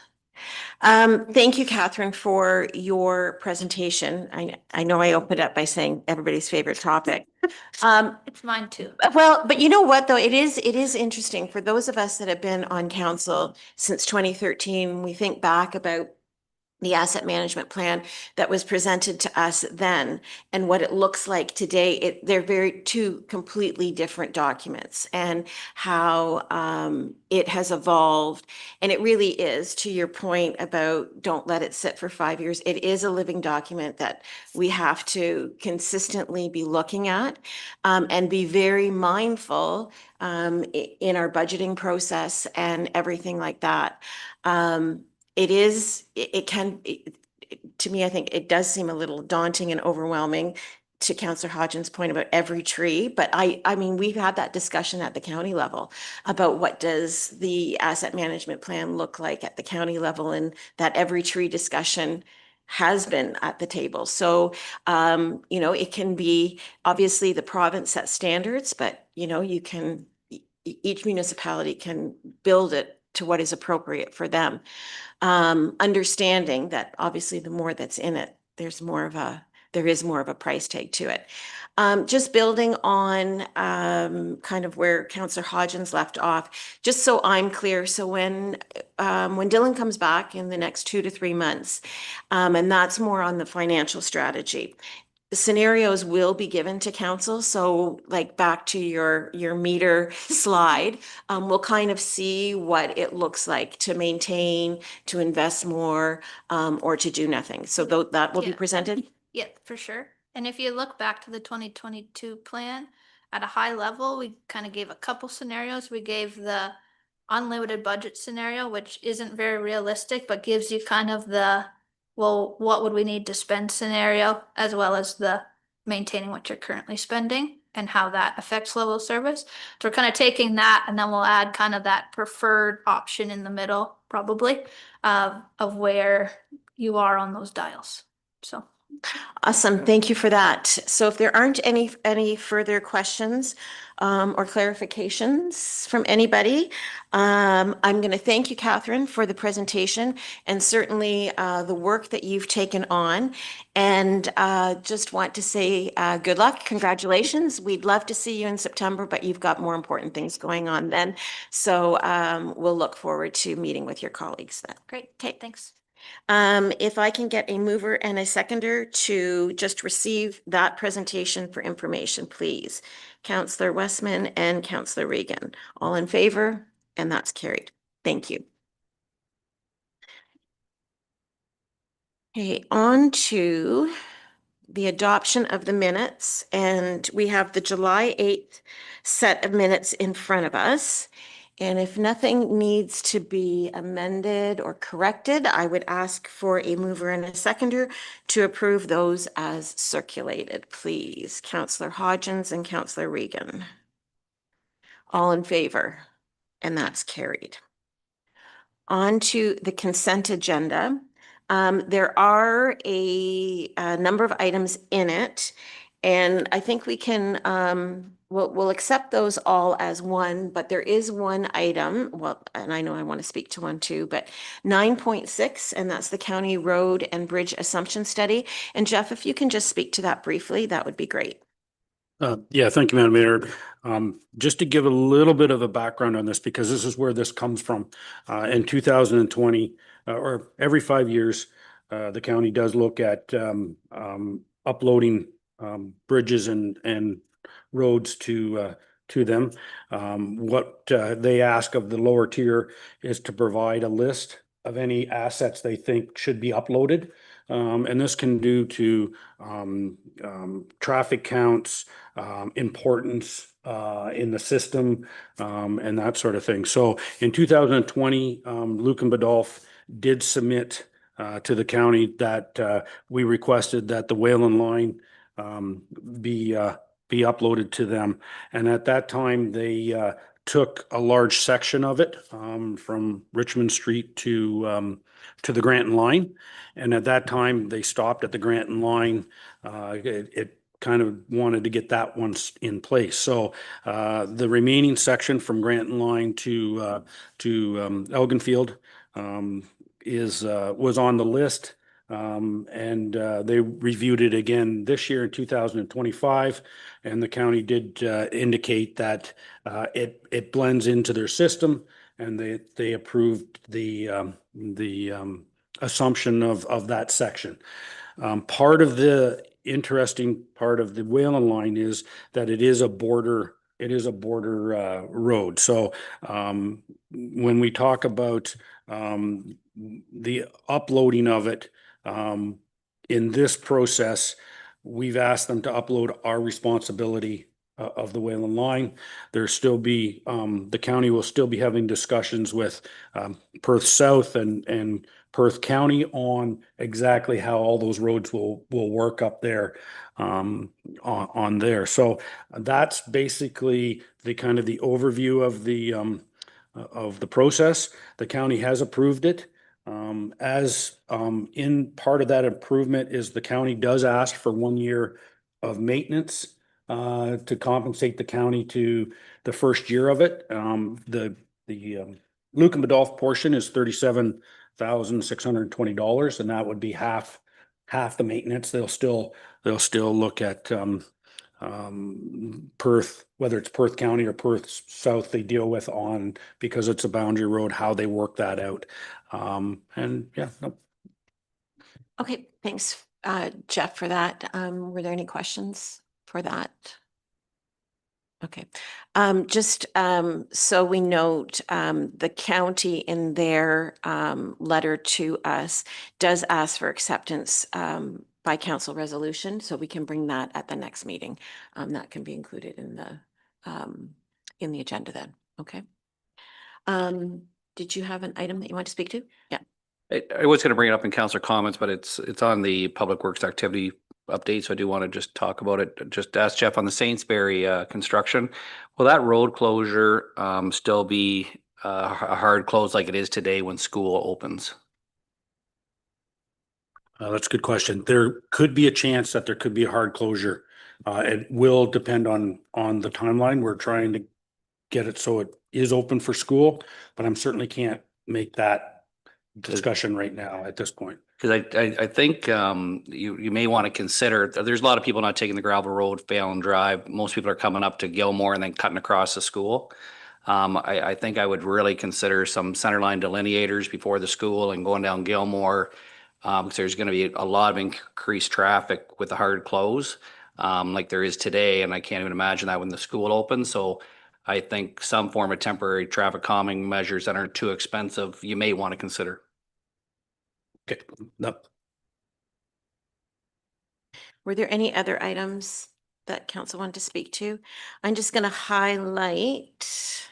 Thank you, Catherine, for your presentation. I know I opened up by saying everybody's favorite topic. It's mine too. Well, but you know what, though, it is interesting for those of us that have been on council since 2013. We think back about the asset management plan that was presented to us then and what it looks like today. They're two completely different documents, and how it has evolved. And it really is, to your point about don't let it sit for 5 years. It is a living document that we have to consistently be looking at, and be very mindful in our budgeting process and everything like that. To me, I think it does seem a little daunting and overwhelming, to Councillor Hodgins' point about every tree. But I mean, we've had that discussion at the county level about what does the asset management plan look like at the county level, and that every tree discussion has been at the table. So, you know, it can be, obviously the province sets standards, but you know, each municipality can build it to what is appropriate for them. Understanding that obviously the more that's in it, there is more of a price tag to it. Just building on kind of where Councillor Hodgins left off, just so I'm clear. So when Dylan comes back in the next 2 to 3 months, and that's more on the financial strategy, the scenarios will be given to council. So like back to your meter slide, we'll kind of see what it looks like to maintain, to invest more, or to do nothing. So that will be presented. Yeah, for sure. And if you look back to the 2022 plan, at a high level, we kind of gave a couple scenarios. We gave the unlimited budget scenario, which isn't very realistic, but gives you kind of the, well, what would we need to spend scenario, as well as the maintaining what you're currently spending and how that affects level of service. So we're kind of taking that, and then we'll add kind of that preferred option in the middle, probably, of where you are on those dials. So. Awesome. Thank you for that. So if there aren't any further questions or clarifications from anybody, I'm going to thank you, Catherine, for the presentation, and certainly the work that you've taken on. And just want to say good luck. Congratulations. We'd love to see you in September, but you've got more important things going on then. So we'll look forward to meeting with your colleagues then. Great. Okay, thanks. If I can get a mover and a seconder to just receive that presentation for information, please. Councillor Westman and Councillor Regan, all in favor, and that's carried. Thank you. Okay, on to the adoption of the minutes, and we have the July 8th set of minutes in front of us. And if nothing needs to be amended or corrected, I would ask for a mover and a seconder to approve those as circulated, please. Councillor Hodgins and Councillor Regan. All in favor, and that's carried. On to the consent agenda. There are a number of items in it, and I think we can, we'll accept those all as one, but there is one item, well, and I know I want to speak to one too, but 9.6, and that's the County Road and Bridge Assumption Study. And Jeff, if you can just speak to that briefly, that would be great. Yeah, thank you, Madam Mayor. Just to give a little bit of a background on this, because this is where this comes from. In 2020, or every 5 years, the county does look at uploading bridges and roads to them. What they ask of the lower tier is to provide a list of any assets they think should be uploaded. And this can do to traffic counts, importance in the system, and that sort of thing. So in 2020, Lucan Biddulph did submit to the county that we requested that the Whalen line be uploaded to them. And at that time, they took a large section of it from Richmond Street to the Granton line. And at that time, they stopped at the Granton line. It kind of wanted to get that one in place. So the remaining section from Granton line to Elginfield was on the list. And they reviewed it again this year in 2025, and the county did indicate that it blends into their system, and they approved the assumption of that section. Part of the interesting part of the Whalen line is that it is a border road. So when we talk about the uploading of it, in this process, we've asked them to upload our responsibility of the Whalen line. There'll still be, the county will still be having discussions with Perth South and Perth County on exactly how all those roads will work up there on there. So that's basically the kind of the overview of the process. The county has approved it. In part of that improvement is the county does ask for 1 year of maintenance to compensate the county to the first year of it. The Lucan Biddulph portion is $37,620, and that would be half the maintenance. They'll still look at Perth, whether it's Perth County or Perth South, they deal with on, because it's a boundary road, how they work that out. And yeah, no. Okay, thanks, Jeff, for that. Were there any questions for that? Okay, just so we note, the county in their letter to us does ask for acceptance by council resolution, so we can bring that at the next meeting. That can be included in the agenda then. Okay. Did you have an item that you want to speak to? Yeah. I was going to bring it up in councillor comments, but it's on the Public Works activity update, so I do want to just talk about it. Just ask Jeff on the Sainsbury construction. Will that road closure still be a hard close like it is today when school opens? That's a good question. There could be a chance that there could be a hard closure. It will depend on the timeline. We're trying to get it so it is open for school, but I'm certainly can't make that discussion right now at this point. Because I think you may want to consider, there's a lot of people not taking the gravel road, Phelan Drive. Most people are coming up to Gilmore and then cutting across the school. I think I would really consider some centerline delineators before the school and going down Gilmore, because there's going to be a lot of increased traffic with the hard close like there is today, and I can't even imagine that when the school opens. So I think some form of temporary traffic calming measures that aren't too expensive, you may want to consider. Okay. No. Were there any other items that council wanted to speak to? I'm just going to highlight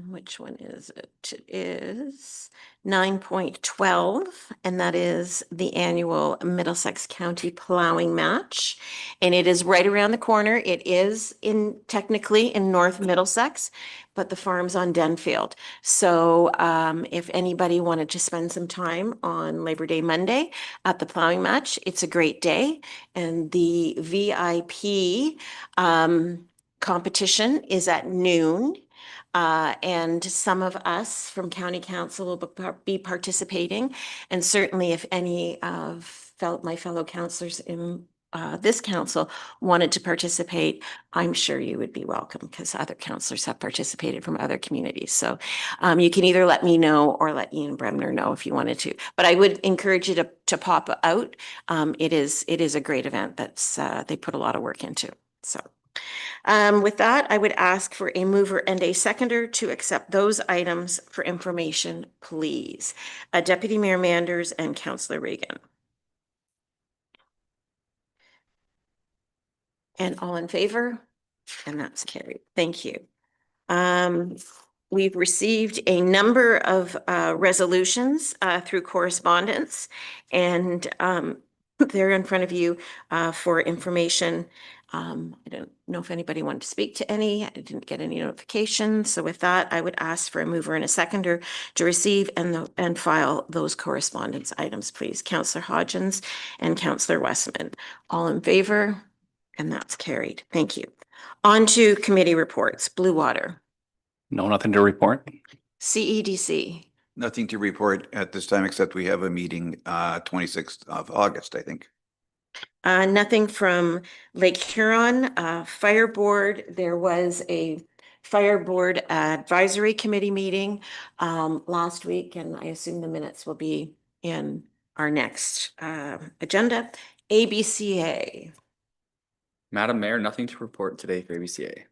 Which one is it? It is 9.12, and that is the annual Middlesex County Plowing Match. And it is right around the corner. It is technically in North Middlesex, but the farm's on Denfield. So if anybody wanted to spend some time on Labor Day Monday at the plowing match, it's a great day. And the VIP competition is at noon. And some of us from County Council will be participating. And certainly if any of my fellow councillors in this council wanted to participate, I'm sure you would be welcome because other councillors have participated from other communities. So you can either let me know or let Ian Bremner know if you wanted to. But I would encourage you to pop out. It is a great event that's they put a lot of work into. So. With that, I would ask for a mover and a seconder to accept those items for information, please. Deputy Mayor Manders and Councillor Regan. And all in favor? And that's carried. Thank you. We've received a number of resolutions through correspondence, and they're in front of you for information. I don't know if anybody wanted to speak to any. I didn't get any notifications. So with that, I would ask for a mover and a seconder to receive and file those correspondence items, please. Councillor Hodgins and Councillor Westman. All in favor? And that's carried. Thank you. On to committee reports. Blue Water. No, nothing to report. CEDC. Nothing to report at this time, except we have a meeting 26th of August, I think. Nothing from Lake Huron. Fire Board, there was a Fire Board Advisory Committee meeting last week, and I assume the minutes will be in our next agenda. ABCA. Madam Mayor, nothing to report today for ABCA.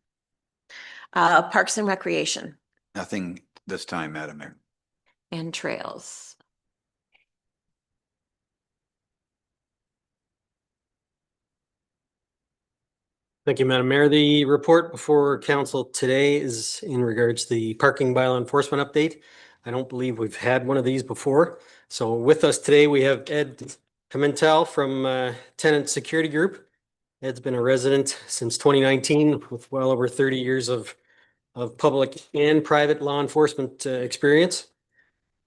Parks and Recreation. Nothing this time, Madam Mayor. And Trails. Thank you, Madam Mayor. The report before council today is in regards to the parking bylaw enforcement update. I don't believe we've had one of these before. So with us today, we have Ed Pimentel from Tenant Security Group. Ed's been a resident since 2019 with well over 30 years of public and private law enforcement experience.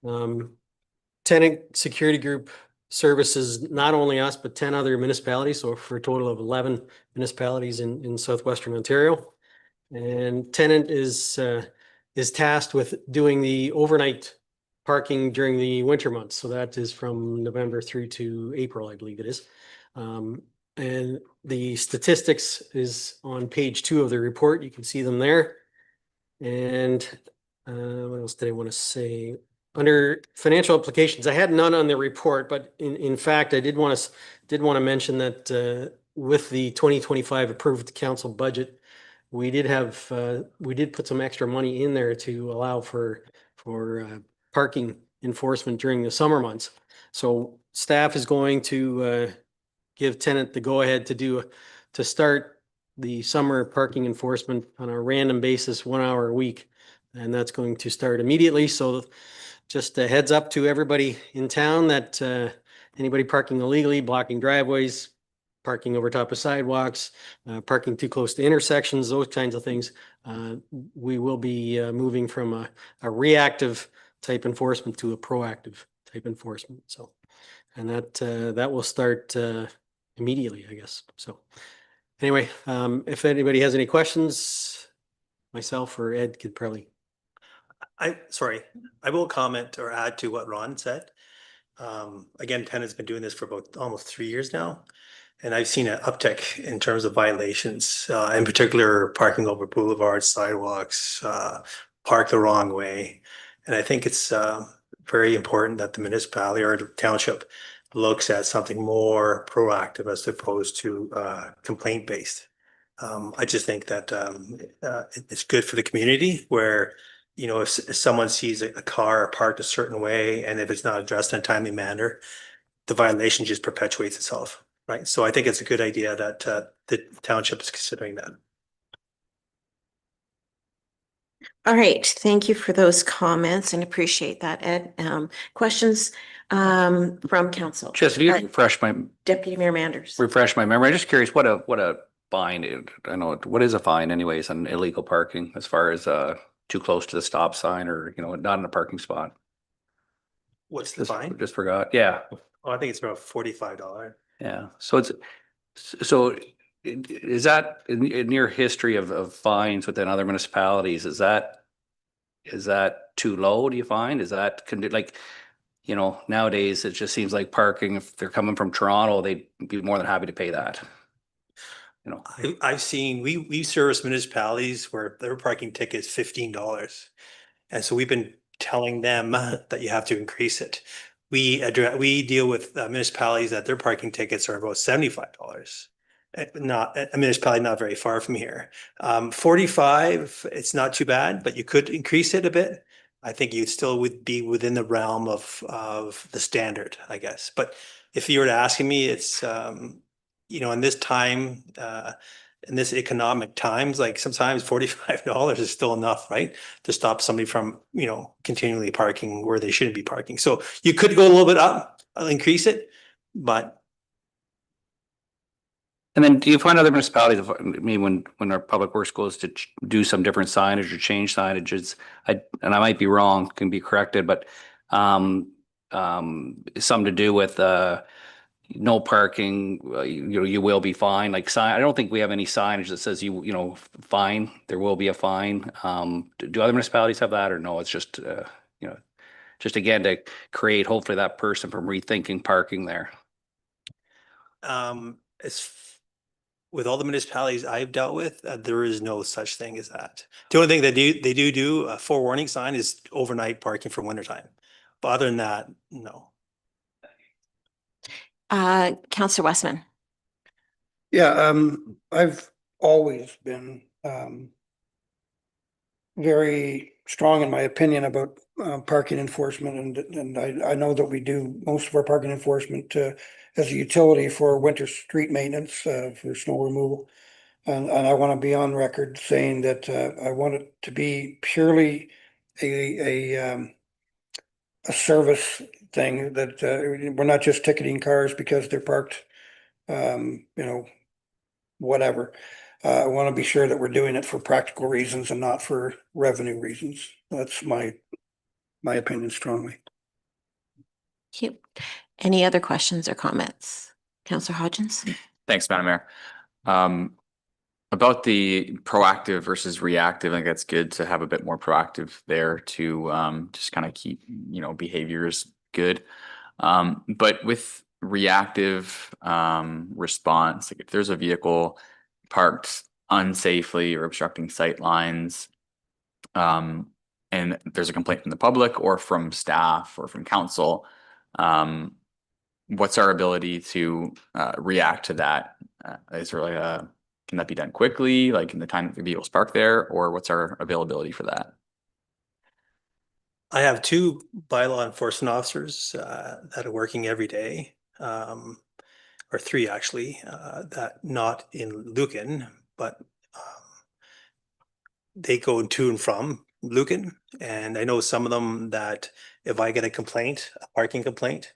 Tenant Security Group services not only us, but 10 other municipalities, so for a total of 11 municipalities in southwestern Ontario. And Tenant is tasked with doing the overnight parking during the winter months. So that is from November through to April, I believe it is. And the statistics is on page 2 of the report. You can see them there. And what else did I want to say? Under financial applications, I had none on the report, but in fact, I did want to mention that with the 2025 approved council budget, we did put some extra money in there to allow for parking enforcement during the summer months. So staff is going to give Tenant the go ahead to start the summer parking enforcement on a random basis, 1 hour a week, and that's going to start immediately. So just a heads up to everybody in town that anybody parking illegally, blocking driveways, parking over top of sidewalks, parking too close to intersections, those kinds of things, we will be moving from a reactive type enforcement to a proactive type enforcement. So, and that will start immediately, I guess. So anyway, if anybody has any questions, myself or Ed could probably. Sorry, I will comment or add to what Ron said. Again, Tenant's been doing this for about almost 3 years now. And I've seen an uptick in terms of violations, in particular parking over boulevards, sidewalks, park the wrong way. And I think it's very important that the municipality or the township looks at something more proactive as opposed to complaint-based. I just think that it's good for the community where, you know, if someone sees a car parked a certain way and if it's not addressed in a timely manner, the violation just perpetuates itself, right? So I think it's a good idea that the township is considering that. All right, thank you for those comments and appreciate that, Ed. Questions from council? Just if you refresh my Deputy Mayor Manders. memory, I'm just curious what a fine is. I know what is a fine anyways on illegal parking as far as too close to the stop sign or not in a parking spot. What's the fine? Just forgot. Yeah. Oh, I think it's about $45. Yeah. So is that in your history of fines within other municipalities, is that too low, do you find? Is that like, nowadays it just seems like parking, if they're coming from Toronto, they'd be more than happy to pay that. I've seen, we service municipalities where their parking ticket is $15. And so we've been telling them that you have to increase it. We deal with municipalities that their parking tickets are about $75. Not a municipality not very far from here. 45, it's not too bad, but you could increase it a bit. I think you still would be within the realm of the standard, I guess. But if you were to asking me, it's in this time, in this economic times, like sometimes $45 is still enough, right? To stop somebody from, continually parking where they shouldn't be parking. So you could go a little bit up, increase it, but. And then do you find other municipalities, when our public works goes to do some different signage or change signages, and I might be wrong, can be corrected, but something to do with no parking, you will be fined, like sign. I don't think we have any signage that says fine, there will be a fine. Do other municipalities have that, or no? It's just just again to create hopefully that person from rethinking parking there. With all the municipalities I've dealt with, there is no such thing as that. The only thing they do a forewarning sign is overnight parking for wintertime. But other than that, no. Councillor Westman. Yeah, I've always been very strong in my opinion about parking enforcement, and I know that we do most of our parking enforcement as a utility for winter street maintenance for snow removal, and I want to be on record saying that I want it to be purely a service thing, that we're not just ticketing cars because they're parked, whatever. I want to be sure that we're doing it for practical reasons and not for revenue reasons. That's my opinion strongly. Thank you. Any other questions or comments? Councillor Hodgins? Thanks, Madam Mayor. About the proactive versus reactive, I think that's good to have a bit more proactive there to just kind of keep, behaviors good. But with reactive response, like if there's a vehicle parked unsafely or obstructing sight lines, and there's a complaint from the public or from staff or from council, what's our ability to react to that? Is there like can that be done quickly, like in the time that the vehicle's parked there, or what's our availability for that? I have 2 bylaw enforcement officers that are working every day, or 3 actually, that not in Lucan, but they go to and from Lucan. And I know some of them that if I get a parking complaint,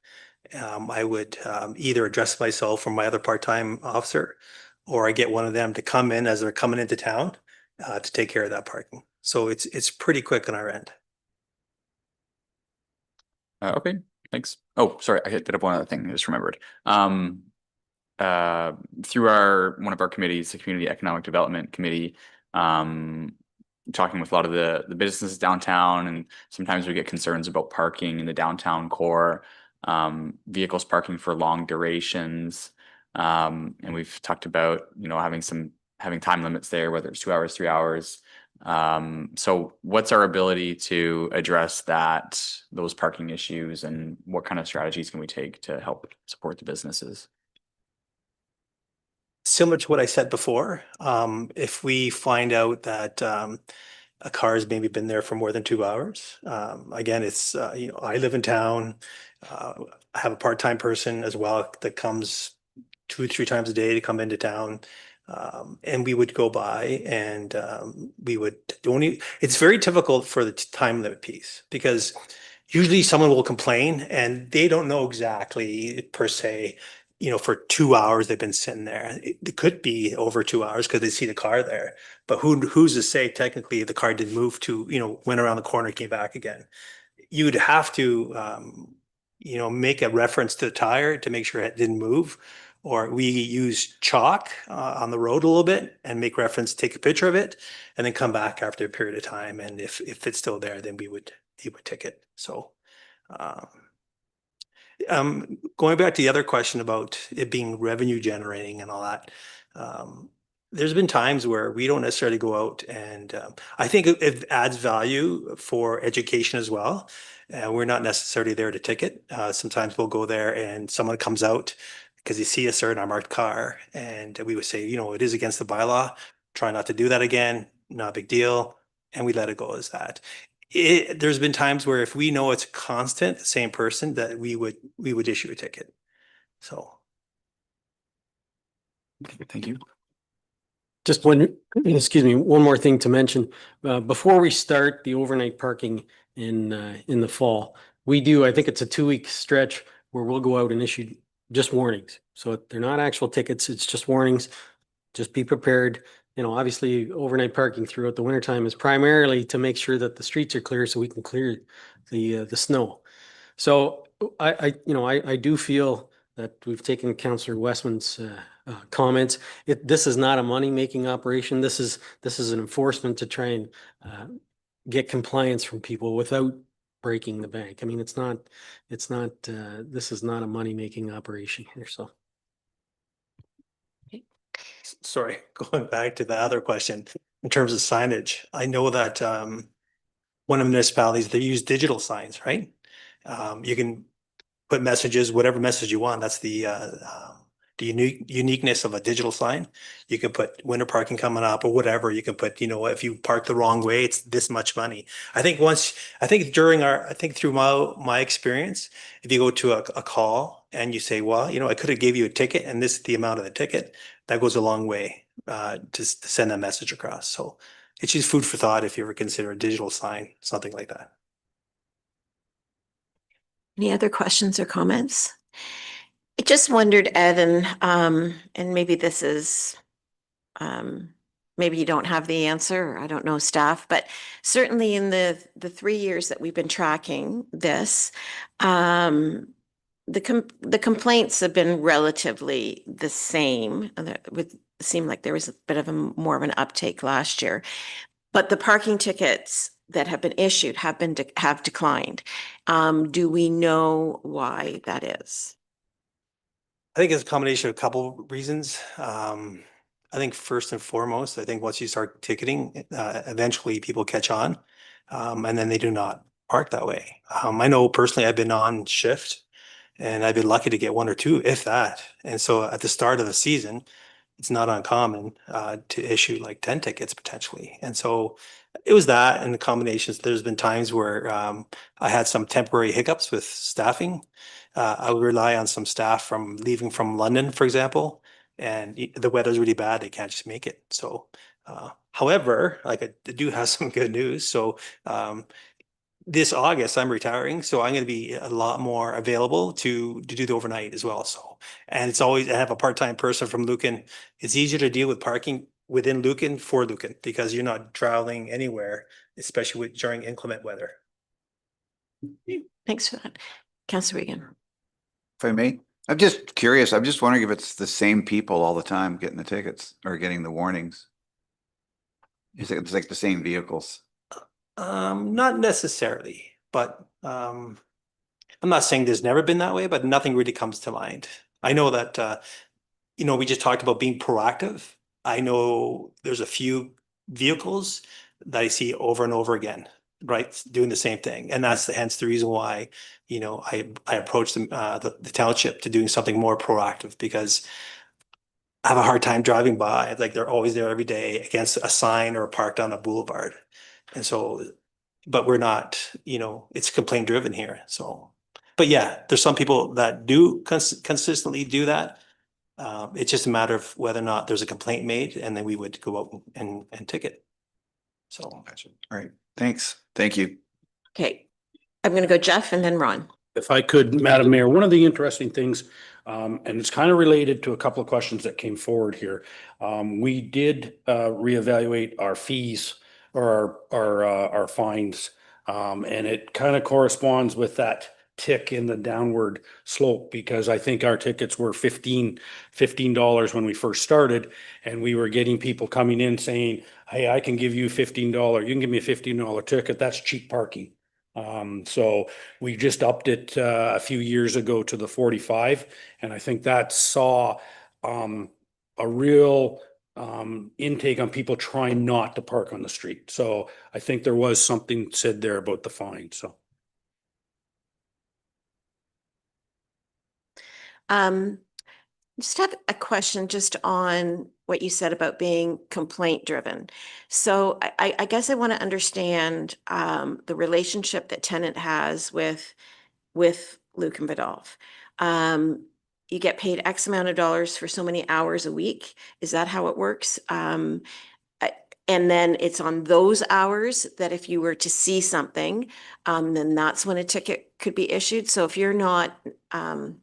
I would either address myself or my other part-time officer, or I get one of them to come in as they're coming into town to take care of that parking. So it's pretty quick on our end. Okay, thanks. Oh, sorry, I did have one other thing I just remembered. Through one of our committees, the Community Economic Development Committee, talking with a lot of the businesses downtown, and sometimes we get concerns about parking in the downtown core, vehicles parking for long durations, and we've talked about having time limits there, whether it's 2 hours, 3 hours. So what's our ability to address those parking issues, and what kind of strategies can we take to help support the businesses? Similar to what I said before, if we find out that a car has maybe been there for more than 2 hours, again, it's I live in town. I have a part-time person as well that comes 2 or 3 times a day to come into town. And we would go by and we would only, it's very difficult for the time limit piece because usually someone will complain and they don't know exactly per se, for 2 hours they've been sitting there. It could be over 2 hours because they see the car there. But who's to say technically the car didn't move went around the corner, came back again. You'd have to, make a reference to the tire to make sure it didn't move. Or we use chalk on the road a little bit and make reference, take a picture of it, and then come back after a period of time. And if it's still there, then he would ticket. So, going back to the other question about it being revenue generating and all that, there's been times where we don't necessarily go out and I think it adds value for education as well. We're not necessarily there to ticket. Sometimes we'll go there and someone comes out because they see us there in our marked car and we would say, it is against the bylaw. Try not to do that again. Not a big deal. And we let it go as that. There's been times where if we know it's constant, the same person, that we would issue a ticket. So. Thank you. Just excuse me, one more thing to mention. Before we start the overnight parking in the fall, we do, I think it's a 2-week stretch where we'll go out and issue just warnings. So they're not actual tickets, it's just warnings. Just be prepared. Obviously overnight parking throughout the wintertime is primarily to make sure that the streets are clear so we can clear the snow. So I do feel that we've taken Councillor Westman's comments. This is not a money-making operation. This is an enforcement to try and get compliance from people without breaking the bank. I mean, this is not a money-making operation here, so. Sorry, going back to the other question, in terms of signage, I know that one of the municipalities, they use digital signs, right? You can put messages, whatever message you want. That's the uniqueness of a digital sign. You can put winter parking coming up or whatever. You can put, if you park the wrong way, it's this much money. I think through my experience, if you go to a call and you say, well, I could have gave you a ticket and this is the amount of the ticket, that goes a long way to send a message across. So it's just food for thought if you ever consider a digital sign, something like that. Any other questions or comments? I just wondered, Ed, and maybe this is, maybe you don't have the answer, or I don't know staff, but certainly in the 3 years that we've been tracking this, the complaints have been relatively the same. It seemed like there was a bit of more of an uptake last year, but the parking tickets that have been issued have declined. Do we know why that is? I think it's a combination of a couple reasons. I think first and foremost, I think once you start ticketing, eventually people catch on, and then they do not park that way. I know personally I've been on shift and I've been lucky to get 1 or 2, if that. And so at the start of the season, it's not uncommon to issue like 10 tickets potentially. And so it was that and the combinations. There's been times where I had some temporary hiccups with staffing. I would rely on some staff from leaving from London, for example, and the weather's really bad. They can't just make it. So, however, like I do have some good news. So, this August I'm retiring, so I'm going to be a lot more available to do the overnight as well. So, and it's always, I have a part-time person from Lucan. It's easier to deal with parking within Lucan for Lucan because you're not traveling anywhere, especially during inclement weather. Thanks for that. Councillor Regan. If I may, I'm just curious. I'm just wondering if it's the same people all the time getting the tickets or getting the warnings. It's like the same vehicles. Not necessarily, but I'm not saying there's never been that way, but nothing really comes to mind. I know that we just talked about being proactive. I know there's a few vehicles that I see over and over again, right, doing the same thing, and that's hence the reason why I approached the township to doing something more proactive because I have a hard time driving by. Like they're always there every day against a sign or parked on a boulevard. And so, but we're not, it's complaint driven here. So, but yeah, there's some people that do consistently do that. It's just a matter of whether or not there's a complaint made, and then we would go out and ticket. So. Gotcha. All right, thanks. Thank you. Okay, I'm going to go Jeff and then Ron. If I could, Madam Mayor, one of the interesting things, and it's kind of related to a couple of questions that came forward here. We did reevaluate our fees or our fines, and it kind of corresponds with that tick in the downward slope, because I think our tickets were $15 when we first started, and we were getting people coming in saying, hey, I can give you $15. You can give me a $15 ticket. That's cheap parking. So we just upped it a few years ago to the 45, and I think that saw a real intake on people trying not to park on the street. So I think there was something said there about the fine. So Just have a question just on what you said about being complaint driven. So I guess I want to understand the relationship that tenant has with Lucan Biddulph. You get paid X amount of dollars for so many hours a week. Is that how it works? And then it's on those hours that if you were to see something, then that's when a ticket could be issued. So if you're not, I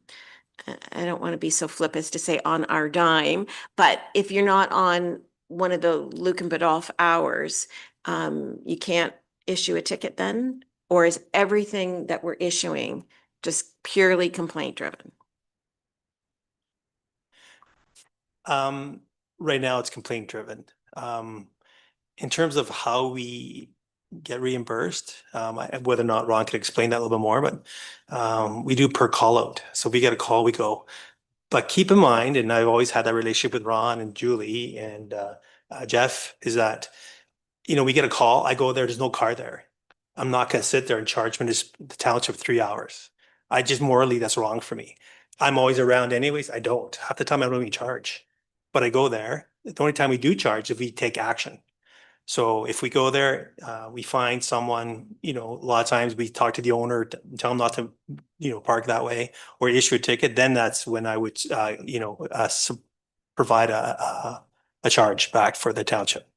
don't want to be so flip as to say on our dime, but if you're not on one of the Lucan Biddulph hours, you can't issue a ticket then? Or is everything that we're issuing just purely complaint driven? Right now it's complaint driven. In terms of how we get reimbursed, whether or not Ron could explain that a little bit more, but we do per call out. So we get a call, we go. But keep in mind, and I've always had that relationship with Ron and Julie and Jeff, is that, we get a call, I go there, there's no car there. I'm not going to sit there and charge the township 3 hours. Morally, that's wrong for me. I'm always around anyways. I don't. Half the time I don't even charge. But I go there. The only time we do charge is if we take action. So if we go there, we find someone, a lot of times we talk to the owner, tell them not to, park that way or issue a ticket. Then that's when I would, provide a charge back for the township.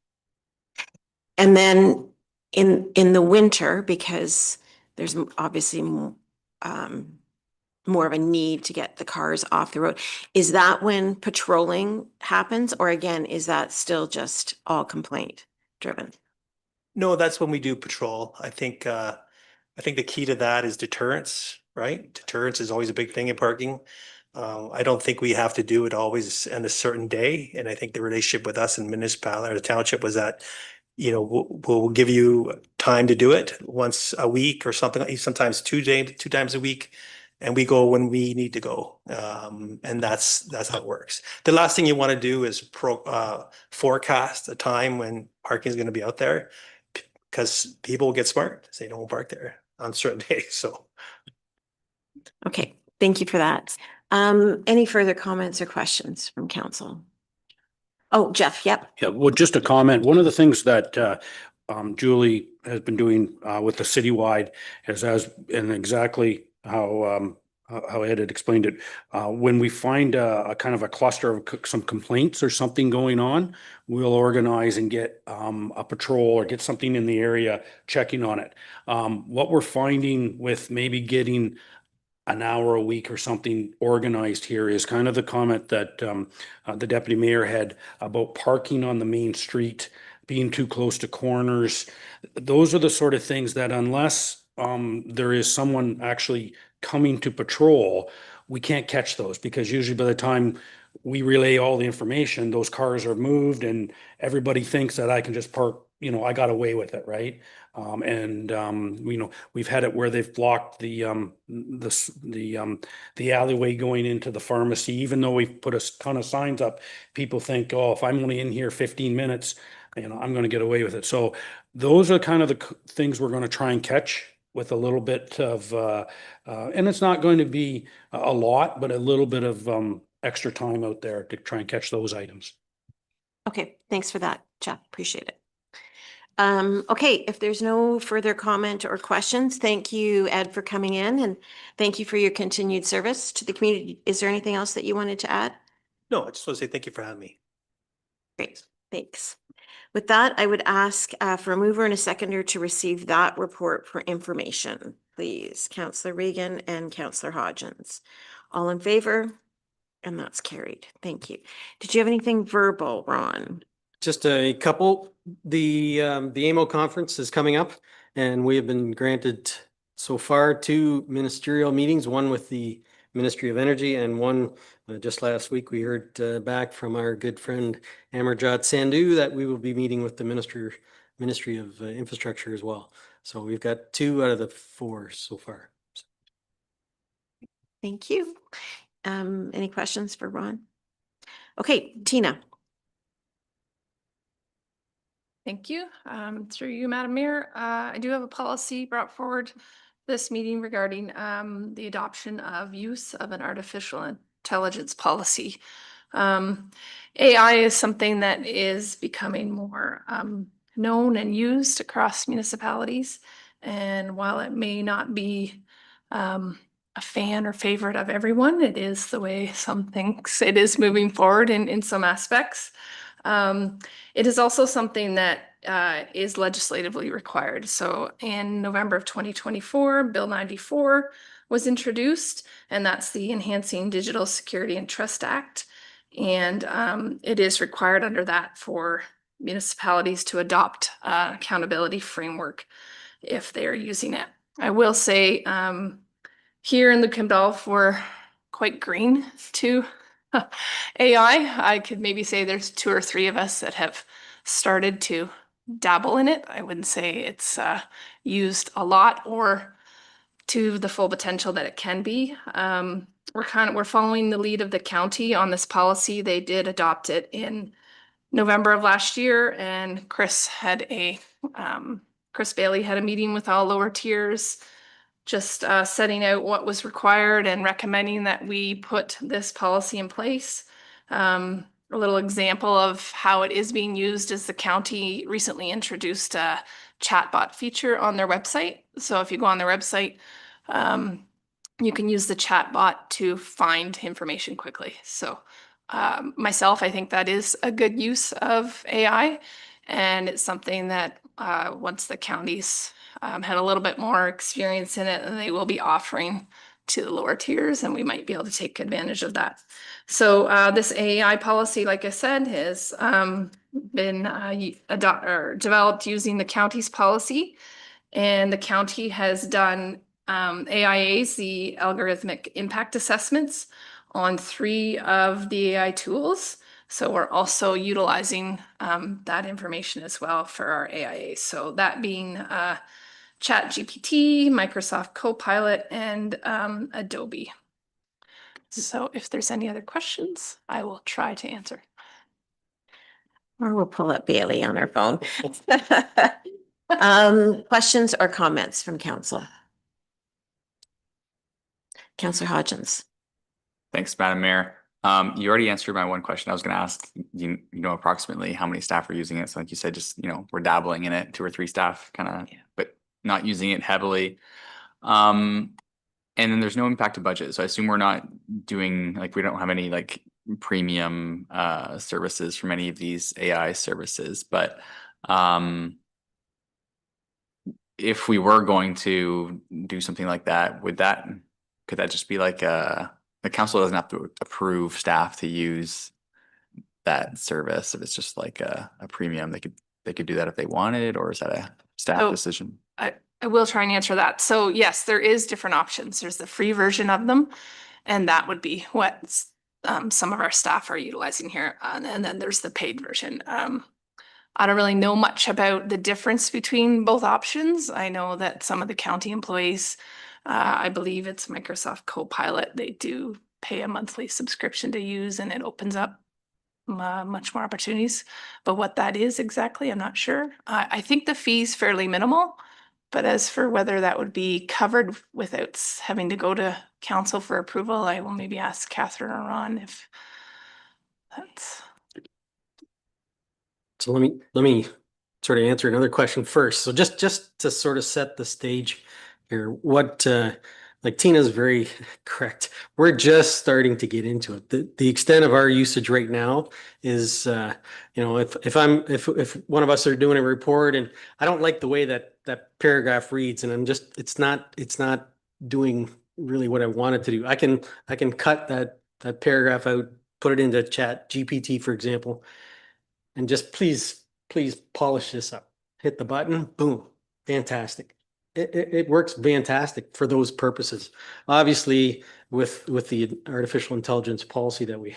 And then in the winter, because there's obviously more of a need to get the cars off the road, is that when patrolling happens? Or again, is that still just all complaint driven? No, that's when we do patrol. I think the key to that is deterrence, right? Deterrence is always a big thing in parking. I don't think we have to do it always on a certain day. And I think the relationship with us and municipality or the township was that, we'll give you time to do it once a week or something, sometimes 2 times a week. And we go when we need to go. And that's how it works. The last thing you want to do is forecast a time when parking is going to be out there, because people get smart. They don't park there on certain days. So. Okay, thank you for that. Any further comments or questions from council? Oh, Jeff, yep. yeah, well, just a comment. One of the things that Julie has been doing with the citywide and exactly how Ed had explained it. When we find a kind of a cluster of some complaints or something going on, we'll organize and get a patrol or get something in the area checking on it. What we're finding with maybe getting an hour a week or something organized here is kind of the comment that the deputy mayor had about parking on the main street, being too close to corners. Those are the sort of things that unless there is someone actually coming to patrol, we can't catch those, because usually by the time we relay all the information, those cars are moved and everybody thinks that I can just park, I got away with it, right? We've had it where they've blocked the alleyway going into the pharmacy. Even though we've put a ton of signs up, people think, oh, if I'm only in here 15 minutes, I'm going to get away with it. So those are kind of the things we're going to try and catch with a little bit of, and it's not going to be a lot, but a little bit of extra time out there to try and catch those items. Okay, thanks for that, Jeff. Appreciate it. Okay, if there's no further comment or questions, thank you, Ed, for coming in, and thank you for your continued service to the community. Is there anything else that you wanted to add? No, I just want to say thank you for having me. Great, thanks. With that, I would ask for a mover and a seconder to receive that report for information, please. Councillor Regan and Councillor Hodgins. All in favor? And that's carried. Thank you. Did you have anything verbal, Ron? Just a couple. The AMO conference is coming up, and we have been granted so far 2 ministerial meetings, one with the Ministry of Energy and one just last week we heard back from our good friend Amarjot Sandhu that we will be meeting with the Ministry of Infrastructure as well. So we've got 2 out of the 4 so far. Thank you. Any questions for Ron? Okay, Tina. Thank you. Through you, Madam Mayor, I do have a policy brought forward this meeting regarding the adoption of use of an artificial intelligence policy. AI is something that is becoming more known and used across municipalities. And while it may not be a fan or favorite of everyone, it is the way some things it is moving forward in some aspects. It is also something that is legislatively required. So in November of 2024, Bill 94 was introduced, and that's the Enhancing Digital Security and Trust Act. And it is required under that for municipalities to adopt accountability framework if they are using it. I will say here in Lucan Biddulph, we're quite green to AI. I could maybe say there's 2 or 3 of us that have started to dabble in it. I wouldn't say it's used a lot or to the full potential that it can be. We're following the lead of the county on this policy. They did adopt it in November of last year, and Chris Bailey had a meeting with all lower tiers, just setting out what was required and recommending that we put this policy in place. A little example of how it is being used is the county recently introduced a chatbot feature on their website. So if you go on their website, you can use the chatbot to find information quickly. So myself, I think that is a good use of AI, and it's something that once the counties had a little bit more experience in it, and they will be offering to the lower tiers, and we might be able to take advantage of that. So this AI policy, like I said, has been developed using the county's policy, and the county has done AIAs, the algorithmic impact assessments, on 3 of the AI tools. So we're also utilizing that information as well for our AIA. So that being ChatGPT, Microsoft Copilot, and Adobe. So if there's any other questions, I will try to answer. Or we'll pull up Bailey on our phone. Questions or comments from council? Councillor Hodgins. Thanks, Madam Mayor. You already answered my one question. I was going to ask, you know, approximately how many staff are using it. So like you said, just, you know, we're dabbling in it, 2 or 3 staff kind of, but not using it heavily. And then there's no impact to budget. So I assume we're not doing, like, we don't have any like premium services from any of these AI services, but if we were going to do something like that, could that just be like the council doesn't have to approve staff to use that service? If it's just like a premium, they could do that if they wanted, or is that a staff decision? I will try and answer that. So yes, there is different options. There's the free version of them, and that would be what some of our staff are utilizing here. And then there's the paid version. I don't really know much about the difference between both options. I know that some of the county employees, I believe it's Microsoft Copilot, they do pay a monthly subscription to use, and it opens up much more opportunities. But what that is exactly, I'm not sure. I think the fee's fairly minimal, but as for whether that would be covered without having to go to council for approval, I will maybe ask Catherine or Ron if that's. So let me sort of answer another question first. So just to sort of set the stage here, what like Tina's very correct. We're just starting to get into it. The extent of our usage right now is, if one of us are doing a report and I don't like the way that paragraph reads, and it's not doing really what I want it to do. I can cut that paragraph out, put it into Chat GPT, for example, and just please polish this up. Hit the button, boom, fantastic. It works fantastic for those purposes. Obviously, with the artificial intelligence policy that we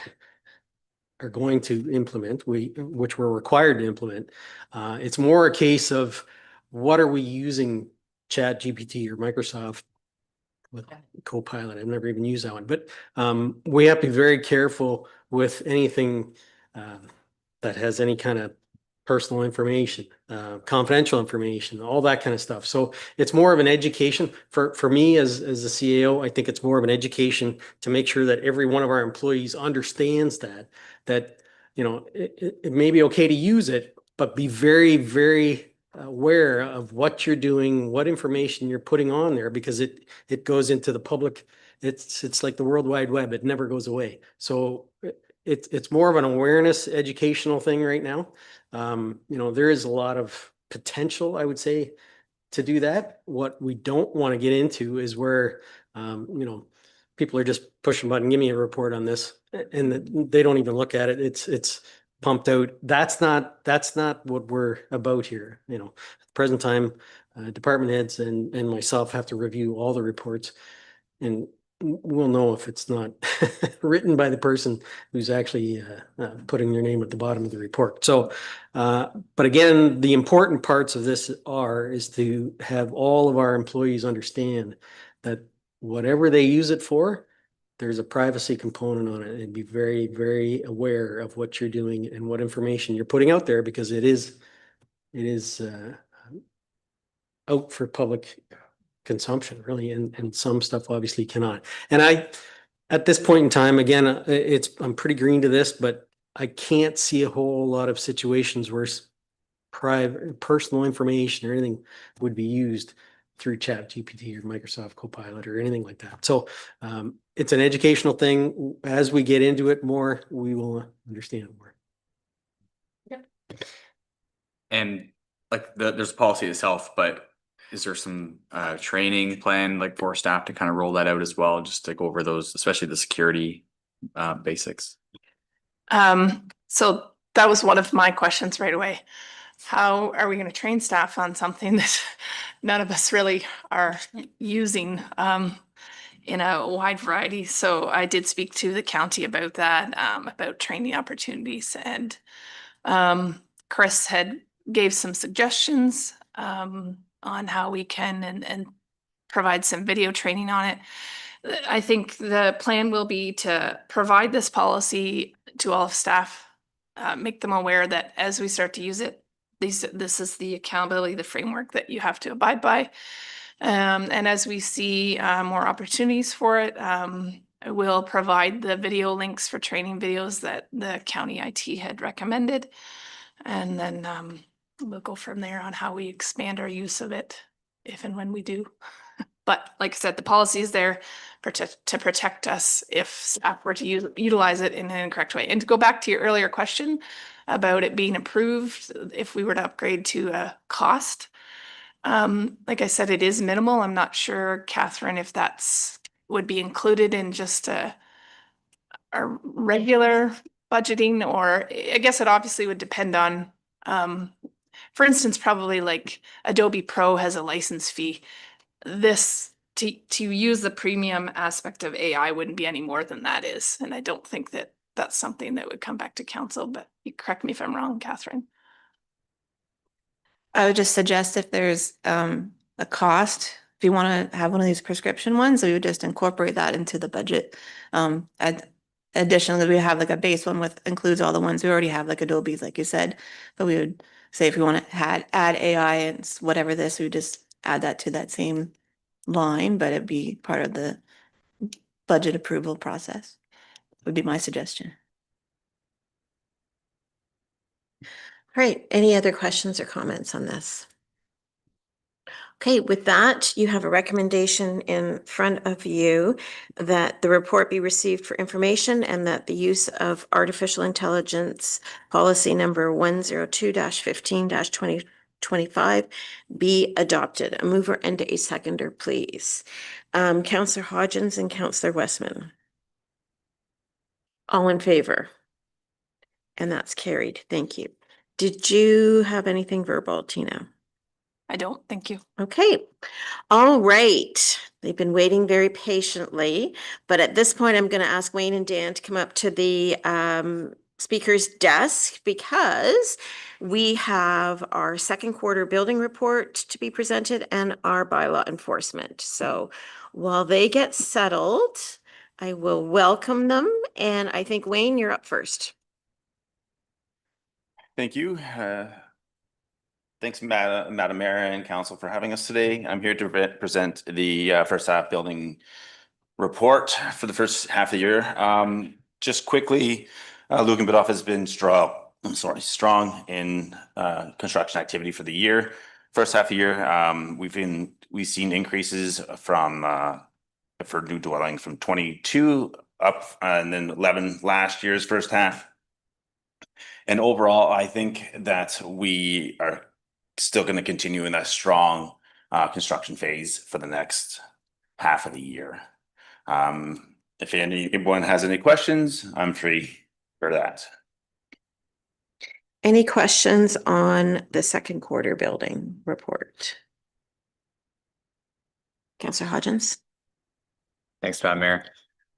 are going to implement, which we're required to implement, it's more a case of what are we using Chat GPT or Microsoft with Copilot. I've never even used that one, but we have to be very careful with anything that has any kind of personal information, confidential information, all that kind of stuff. So it's more of an education for me as the CAO. I think it's more of an education to make sure that every one of our employees understands that it may be okay to use it, but be very, very aware of what you're doing, what information you're putting on there, because it goes into the public. It's like the World Wide Web. It never goes away. So it's more of an awareness educational thing right now. There is a lot of potential, I would say, to do that. What we don't want to get into is where, people are just pushing a button, give me a report on this, and they don't even look at it. It's pumped out. That's not what we're about here. At the present time, department heads and myself have to review all the reports, and we'll know if it's not written by the person who's actually putting their name at the bottom of the report. So, but again, the important parts of this is to have all of our employees understand that whatever they use it for, there's a privacy component on it, and be very, very aware of what you're doing and what information you're putting out there, because it is out for public consumption, really, and some stuff obviously cannot. And at this point in time, again, I'm pretty green to this, but I can't see a whole lot of situations where private personal information or anything would be used through Chat GPT or Microsoft Copilot or anything like that. So it's an educational thing. As we get into it more, we will understand more. And like there's a policy itself, but is there some training plan like for staff to kind of roll that out as well, just to go over those, especially the security basics? So that was one of my questions right away. How are we going to train staff on something that none of us really are using in a wide variety? So I did speak to the county about that, about training opportunities, and Chris had gave some suggestions on how we can and provide some video training on it. I think the plan will be to provide this policy to all of staff, make them aware that as we start to use it, this is the accountability, the framework that you have to abide by. And as we see more opportunities for it, we'll provide the video links for training videos that the county IT had recommended. And then we'll go from there on how we expand our use of it if and when we do. But like I said, the policy is there to protect us if staff were to utilize it in an incorrect way. And to go back to your earlier question about it being approved, if we were to upgrade to a cost, like I said, it is minimal. I'm not sure, Catherine, if that's would be included in just a regular budgeting, or I guess it obviously would depend on, for instance, probably like Adobe Pro has a license fee. This to use the premium aspect of AI wouldn't be any more than that is. And I don't think that that's something that would come back to council, but you correct me if I'm wrong, Catherine. I would just suggest if there's a cost, if you want to have one of these prescription ones, we would just incorporate that into the budget. Additionally, we have like a base one with includes all the ones we already have, like Adobe's, like you said. But we would say if we want to add AI and whatever this, we would just add that to that same line, but it'd be part of the budget approval process, would be my suggestion. All right, any other questions or comments on this? Okay, with that, you have a recommendation in front of you that the report be received for information and that the use of artificial intelligence policy number 102-15-2025 be adopted. A mover and a seconder, please. Councillor Hodgins and Councillor Westman. All in favor? And that's carried. Thank you. Did you have anything verbal, Tina? I don't, thank you. Okay, all right. They've been waiting very patiently, but at this point, I'm going to ask Wayne and Dan to come up to the speaker's desk because we have our second quarter building report to be presented and our bylaw enforcement. So while they get settled, I will welcome them. And I think, Wayne, you're up first. Thank you. Thanks, Madam Mayor and Council for having us today. I'm here to present the first half building report for the first half of the year. Just quickly, Lucan Biddulph has been strong in construction activity for the year. First half of the year, we've seen increases from for new dwelling from 22 up and then 11 last year's first half. And overall, I think that we are still going to continue in that strong construction phase for the next half of the year. If anyone has any questions, I'm free for that. Any questions on the second quarter building report? Councillor Hodgins? Thanks, Madam Mayor.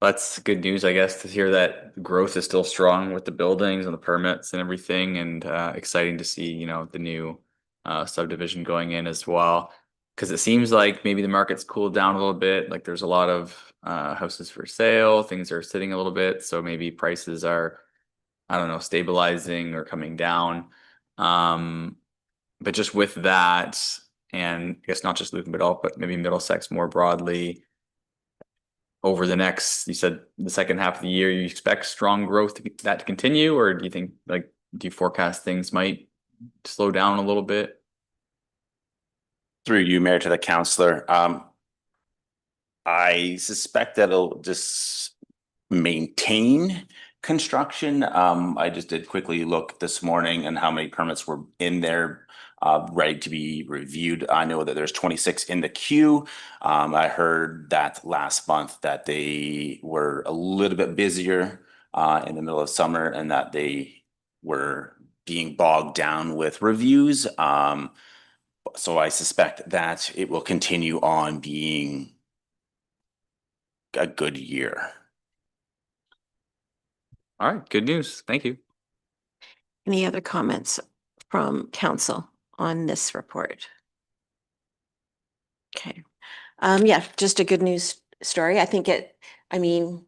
That's good news, I guess, to hear that growth is still strong with the buildings and the permits and everything, and exciting to see, you know, the new subdivision going in as well. Because it seems like maybe the market's cooled down a little bit. Like there's a lot of houses for sale, things are sitting a little bit, so maybe prices are, I don't know, stabilizing or coming down. But just with that, and I guess not just Lucan Biddulph, but maybe Middlesex more broadly, over the next, you said the second half of the year, you expect strong growth to continue, or do you think, like, do you forecast things might slow down a little bit? Through you, Mayor, to the councillor, I suspect that it'll just maintain construction. I just did quickly look this morning and how many permits were in there ready to be reviewed. I know that there's 26 in the queue. I heard that last month that they were a little bit busier in the middle of summer and that they were being bogged down with reviews. So I suspect that it will continue on being a good year. All right, good news. Thank you. Any other comments from council on this report? Okay. Yeah, just a good news story. I think when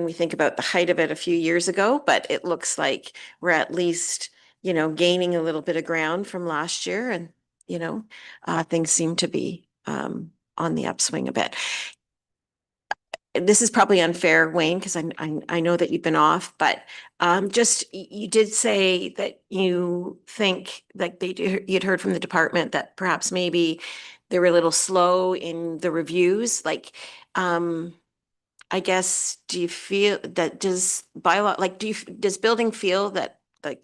we think about the height of it a few years ago, but it looks like we're at least, you know, gaining a little bit of ground from last year, and, you know, things seem to be on the upswing a bit. This is probably unfair, Wayne, because I know that you've been off, but just you did say that you think like you'd heard from the department that perhaps maybe they were a little slow in the reviews. Like, I guess, do you feel that does building feel that like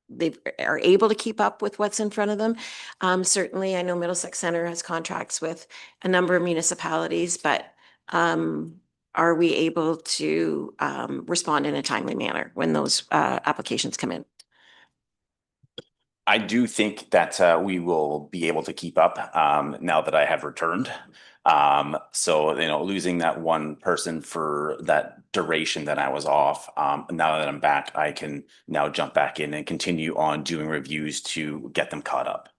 they are able to keep up with what's in front of them? Certainly, I know Middlesex Centre has contracts with a number of municipalities, but are we able to respond in a timely manner when those applications come in? I do think that we will be able to keep up now that I have returned. So, you know, losing that one person for that duration that I was off, now that I'm back, I can now jump back in and continue on doing reviews to get them caught up.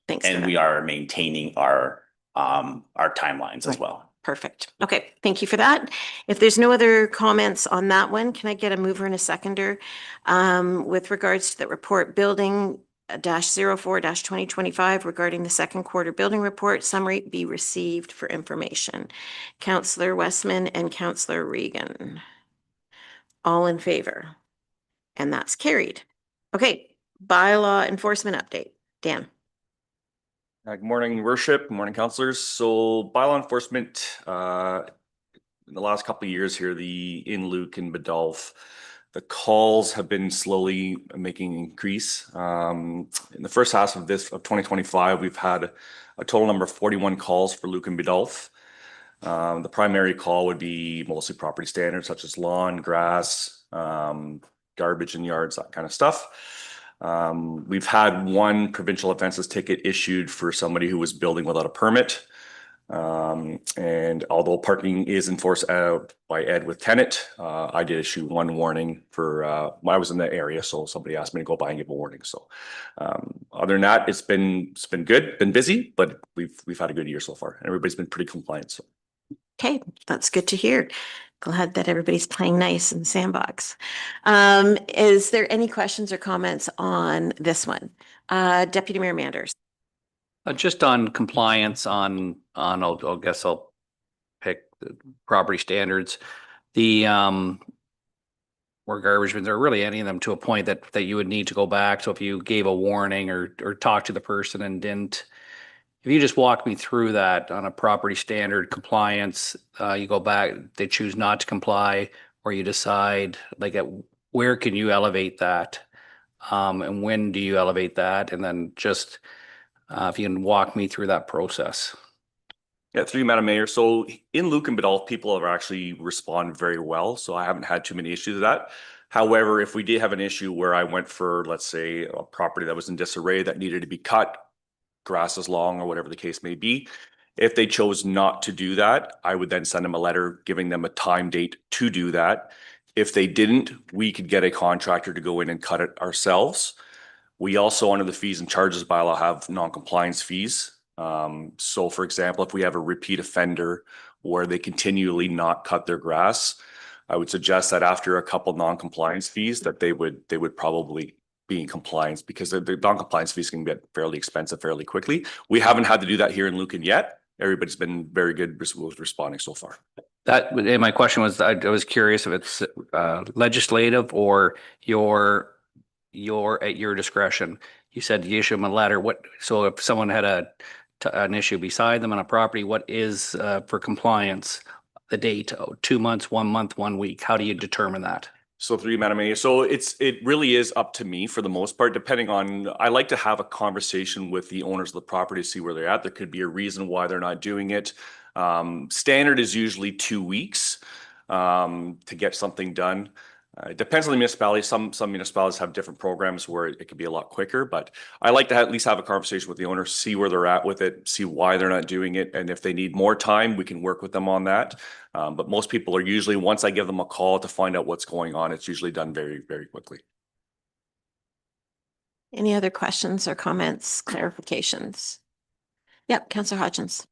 Thanks. And we are maintaining our timelines as well. Perfect. Okay, thank you for that. If there's no other comments on that one, can I get a mover and a seconder with regards to the report building -04-2025 regarding the second quarter building report summary be received for information? Councillor Westman and Councillor Regan. All in favor? And that's carried. Okay, bylaw enforcement update. Dan. Good morning, Your Worship. Good morning, councillors. So bylaw enforcement, in the last couple of years here, in Lucan Biddulph, the calls have been slowly making increase. In the first half of 2025, we've had a total number of 41 calls for Lucan Biddulph. The primary call would be mostly property standards such as lawn, grass, garbage in yards, that kind of stuff. We've had one provincial offenses ticket issued for somebody who was building without a permit. And although parking is enforced by Ed with tenant, I did issue one warning for I was in the area, so somebody asked me to go by and give a warning. So other than that, it's been good, been busy, but we've had a good year so far, and everybody's been pretty compliant. So. Okay, that's good to hear. Glad that everybody's playing nice in the sandbox. Is there any questions or comments on this one? Deputy Mayor Manders. Just on compliance I guess I'll pick the property standards. The or garbage bins, or really any of them, to a point that you would need to go back. So if you gave a warning or talked to the person and didn't, if you just walk me through that on a property standard compliance, you go back, they choose not to comply, or you decide where can you elevate that? And when do you elevate that? And then just if you can walk me through that process. Yeah, through you, Madam Mayor. So in Lucan Biddulph, people have actually responded very well. So I haven't had too many issues with that. However, if we did have an issue where I went for, let's say, a property that was in disarray that needed to be cut, grass is long or whatever the case may be, if they chose not to do that, I would then send them a letter giving them a time date to do that. If they didn't, we could get a contractor to go in and cut it ourselves. We also, under the fees and charges bylaw, have non-compliance fees. So for example, if we have a repeat offender where they continually not cut their grass, I would suggest that after a couple non-compliance fees that they would probably be in compliance, because the non-compliance fees can get fairly expensive fairly quickly. We haven't had to do that here in Lucan yet. Everybody's been very good with responding so far. And my question was, I was curious if it's legislative or at your discretion. You said you issue them a letter. So if someone had an issue beside them on a property, what is for compliance the date? 2 months, 1 month, 1 week? How do you determine that? So through you, Madam Mayor. So it really is up to me for the most part, depending on, I like to have a conversation with the owners of the property to see where they're at. There could be a reason why they're not doing it. Standard is usually 2 weeks to get something done. It depends on the municipality. Some municipalities have different programs where it could be a lot quicker, but I like to at least have a conversation with the owner, see where they're at with it, see why they're not doing it. And if they need more time, we can work with them on that. But most people are usually, once I give them a call to find out what's going on, it's usually done very, very quickly. Any other questions or comments, clarifications? Yep, Councillor Hodgins.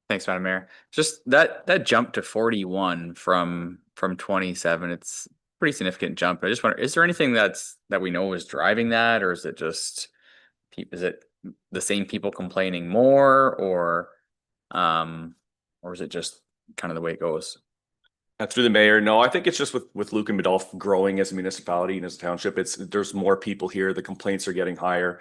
Thanks, Madam Mayor. Just that jump to 41 from 27, it's a pretty significant jump. I just wonder, is there anything that we know is driving that, or is it just the same people complaining more, or is it just kind of the way it goes? Through the mayor, no, I think it's just with Lucan Biddulph growing as a municipality and as a township, there's more people here. The complaints are getting higher.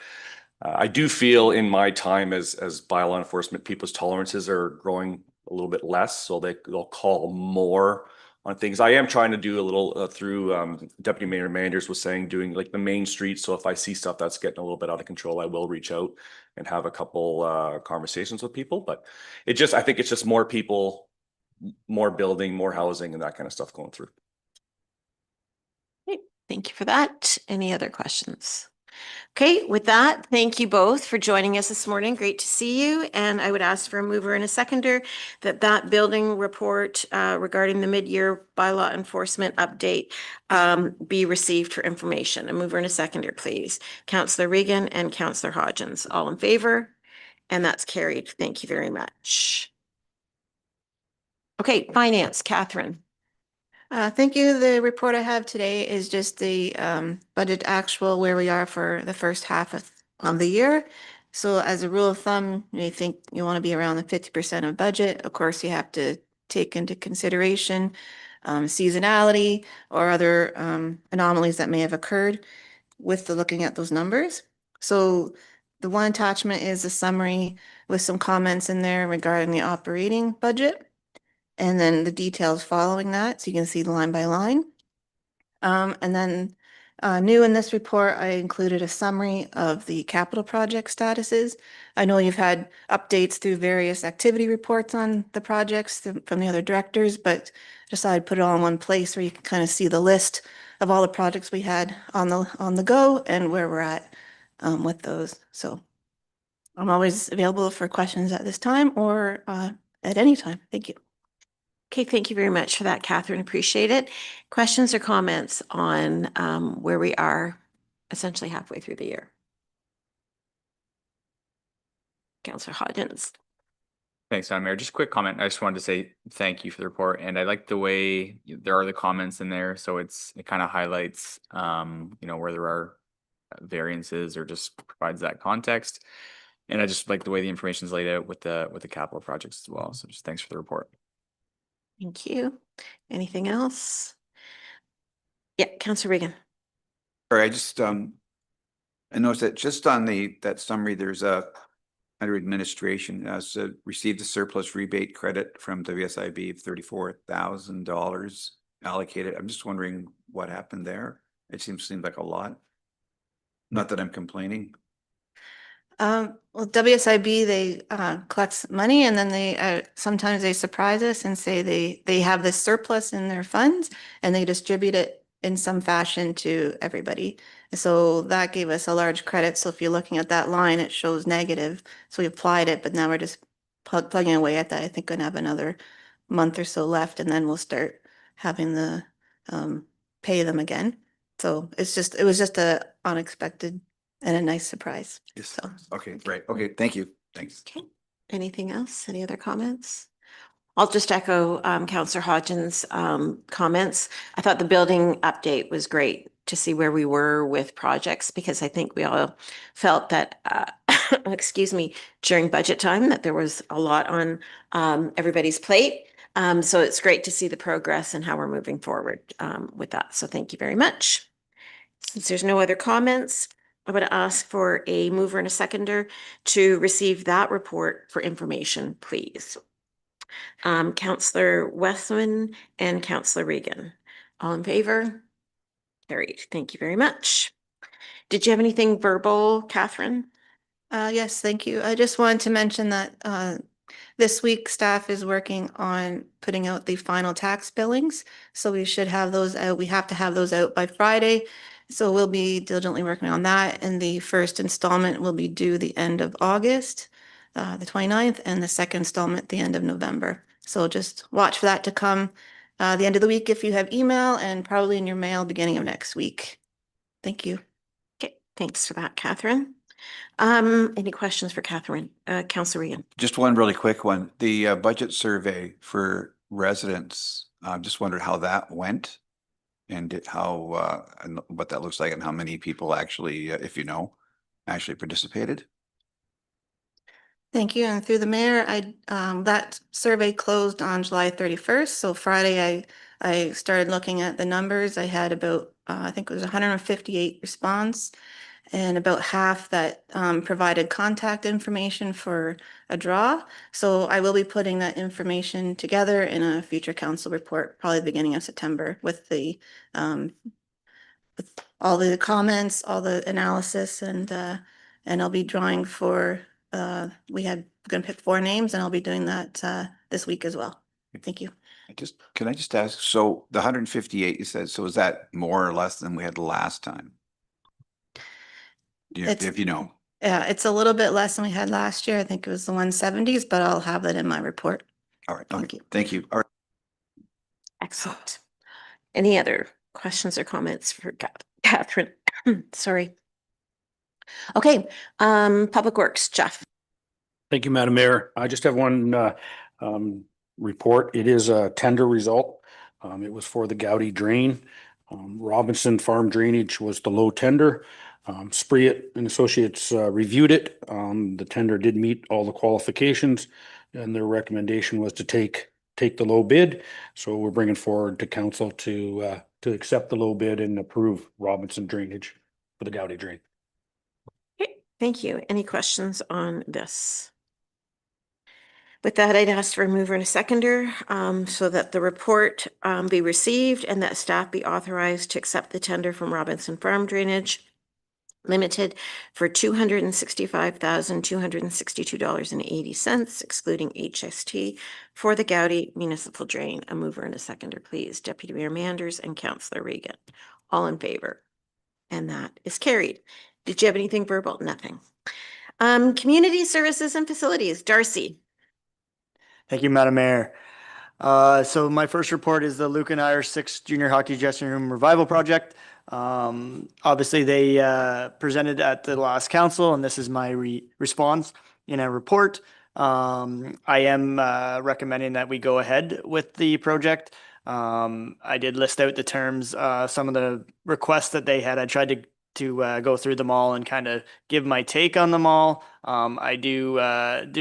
I do feel in my time as bylaw enforcement, people's tolerances are growing a little bit less, so they'll call more on things. I am trying to do a little through Deputy Mayor Manders was saying, doing like the main street. So if I see stuff that's getting a little bit out of control, I will reach out and have a couple conversations with people. But I think it's just more people, more building, more housing, and that kind of stuff going through. Okay, thank you for that. Any other questions? Okay, with that, thank you both for joining us this morning. Great to see you. And I would ask for a mover and a seconder that building report regarding the mid-year bylaw enforcement update be received for information. A mover and a seconder, please. Councillor Regan and Councillor Hodgins, all in favor? And that's carried. Thank you very much. Okay, finance, Catherine. Thank you. The report I have today is just the budget actual where we are for the first half of the year. So as a rule of thumb, you think you want to be around the 50% of budget. Of course, you have to take into consideration seasonality or other anomalies that may have occurred with looking at those numbers. So the one attachment is a summary with some comments in there regarding the operating budget. And then the details following that, so you can see line by line. And then new in this report, I included a summary of the capital project statuses. I know you've had updates through various activity reports on the projects from the other directors, but just thought I'd put it all in one place where you can kind of see the list of all the projects we had on the go and where we're at with those. So I'm always available for questions at this time or at any time. Thank you. Okay, thank you very much for that, Catherine. Appreciate it. Questions or comments on where we are essentially halfway through the year? Councillor Hodgins. Thanks, Madam Mayor. Just a quick comment. I just wanted to say thank you for the report, and I like the way there are the comments in there. So it kind of highlights, where there are variances or just provides that context. And I just like the way the information is laid out with the capital projects as well. So just thanks for the report. Thank you. Anything else? Yeah, Councillor Regan. Sorry, I noticed that just on that summary, there's under administration as received a surplus rebate credit from WSIB of $34,000 allocated. I'm just wondering what happened there. It seems like a lot. Not that I'm complaining. Well, WSIB, they collect money and then they sometimes they surprise us and say they have this surplus in their funds and they distribute it in some fashion to everybody. So that gave us a large credit. So if you're looking at that line, it shows negative. So we applied it, but now we're just plugging away at that. I think gonna have another month or so left and then we'll start having the pay them again. So it was just a unexpected and a nice surprise. Yes. So. Okay, right. Okay, thank you. Thanks. Okay. Anything else? Any other comments? I'll just echo Councillor Hodgins' comments. I thought the building update was great to see where we were with projects because I think we all felt that, excuse me, during budget time that there was a lot on everybody's plate. So it's great to see the progress and how we're moving forward with that. So thank you very much. Since there's no other comments, I would ask for a mover and a seconder to receive that report for information, please. Councillor Westman and Councillor Regan. All in favor? Carried. Thank you very much. Did you have anything verbal, Catherine? Yes, thank you. I just wanted to mention that this week staff is working on putting out the final tax billings. So we should have those out. We have to have those out by Friday. So we'll be diligently working on that. And the first installment will be due the end of August, the 29th, and the second installment the end of November. So just watch for that to come the end of the week if you have email and probably in your mail beginning of next week. Thank you. Okay, thanks for that, Catherine. Any questions for Catherine? Councillor Regan. Just one really quick one. The budget survey for residents, just wondered how that went and how and what that looks like and how many people actually, if you know, actually participated. Thank you. And through the mayor, that survey closed on July 31st. So Friday, I started looking at the numbers. I had about, I think it was 158 response and about half that provided contact information for a draw. So I will be putting that information together in a future council report, probably the beginning of September with all the comments, all the analysis and I'll be drawing for we're gonna pick 4 names and I'll be doing that this week as well. Thank you. Can I just ask, so the 158 you said, so is that more or less than we had last time? If you know. Yeah, it's a little bit less than we had last year. I think it was the 170s, but I'll have that in my report. All right. Thank you. Thank you. All right. Excellent. Any other questions or comments for Catherine? Sorry. Okay, Public Works, Jeff. Thank you, Madam Mayor. I just have one report. It is a tender result. It was for the Gowdy Drain. Robinson Farm Drainage was the low tender. Spreet and Associates reviewed it. The tender did meet all the qualifications and their recommendation was to take the low bid. So we're bringing forward to council to accept the low bid and approve Robinson Drainage for the Gowdy Drain. Okay, Thank you. Any questions on this? With that, I'd ask for a mover and a seconder, so that the report, be received and that staff be authorized to accept the tender from Robinson Farm Drainage Limited for $265,262.80, excluding HST, for the Gowdy Municipal Drain. A mover and a seconder, please. Deputy Mayor Manders and Councillor Regan. All in favor? And that is carried. Did you have anything verbal? Nothing. Community services and facilities, Darcy. Thank you, Madam Mayor. So my first report is the Lucan Irish 6 Junior Hockey Dressing Room Revival Project. Obviously, they presented at the last council, and this is my response in a report. I am recommending that we go ahead with the project. I did list out the terms, some of the requests that they had. I tried to go through them all and kind of give my take on them all. I do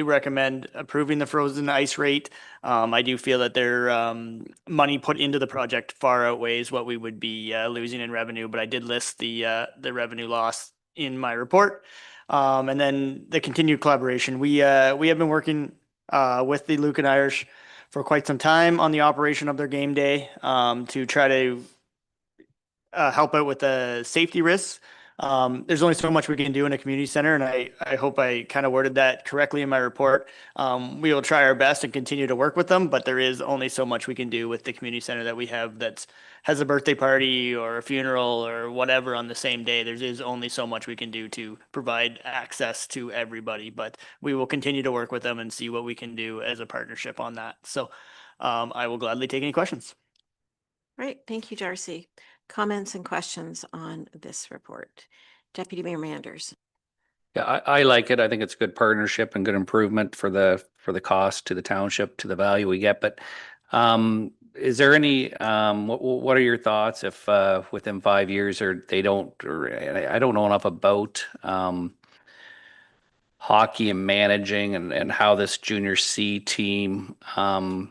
recommend approving the frozen ice rate. I do feel that their money put into the project far outweighs what we would be losing in revenue, but I did list the revenue loss in my report. And then the continued collaboration. We have been working with the Lucan Irish for quite some time on the operation of their game day, to try to help out with the safety risks. There's only so much we can do in a community center, and I hope I kind of worded that correctly in my report. We will try our best and continue to work with them, but there is only so much we can do with the community center that we have that has a birthday party or a funeral or whatever on the same day. There is only so much we can do to provide access to everybody, but we will continue to work with them and see what we can do as a partnership on that. So I will gladly take any questions. Right. Thank you, Darcy. Comments and questions on this report? Deputy Mayor Manders. Yeah, I like it. I think it's a good partnership and good improvement for the cost to the township, to the value we get. But is there any, what are your thoughts if within 5 years or they don't, or I don't know enough about hockey and managing and how this junior C team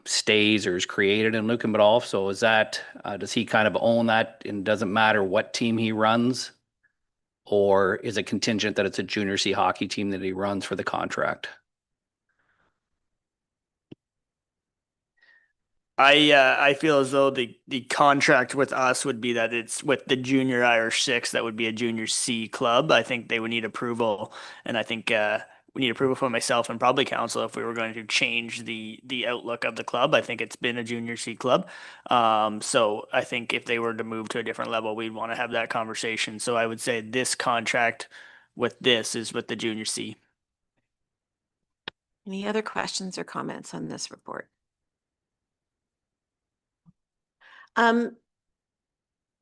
stays or is created in Lucan Biddulph. So is that, does he kind of own that and doesn't matter what team he runs? Or is it contingent that it's a junior C hockey team that he runs for the contract? I feel as though the contract with us would be that it's with the junior Irish 6, that would be a junior C club. I think they would need approval, and I think we need approval from myself and probably council if we were going to change the outlook of the club. I think it's been a junior C club. So I think if they were to move to a different level, we'd want to have that conversation. So I would say this contract with this is with the junior C. Any other questions or comments on this report?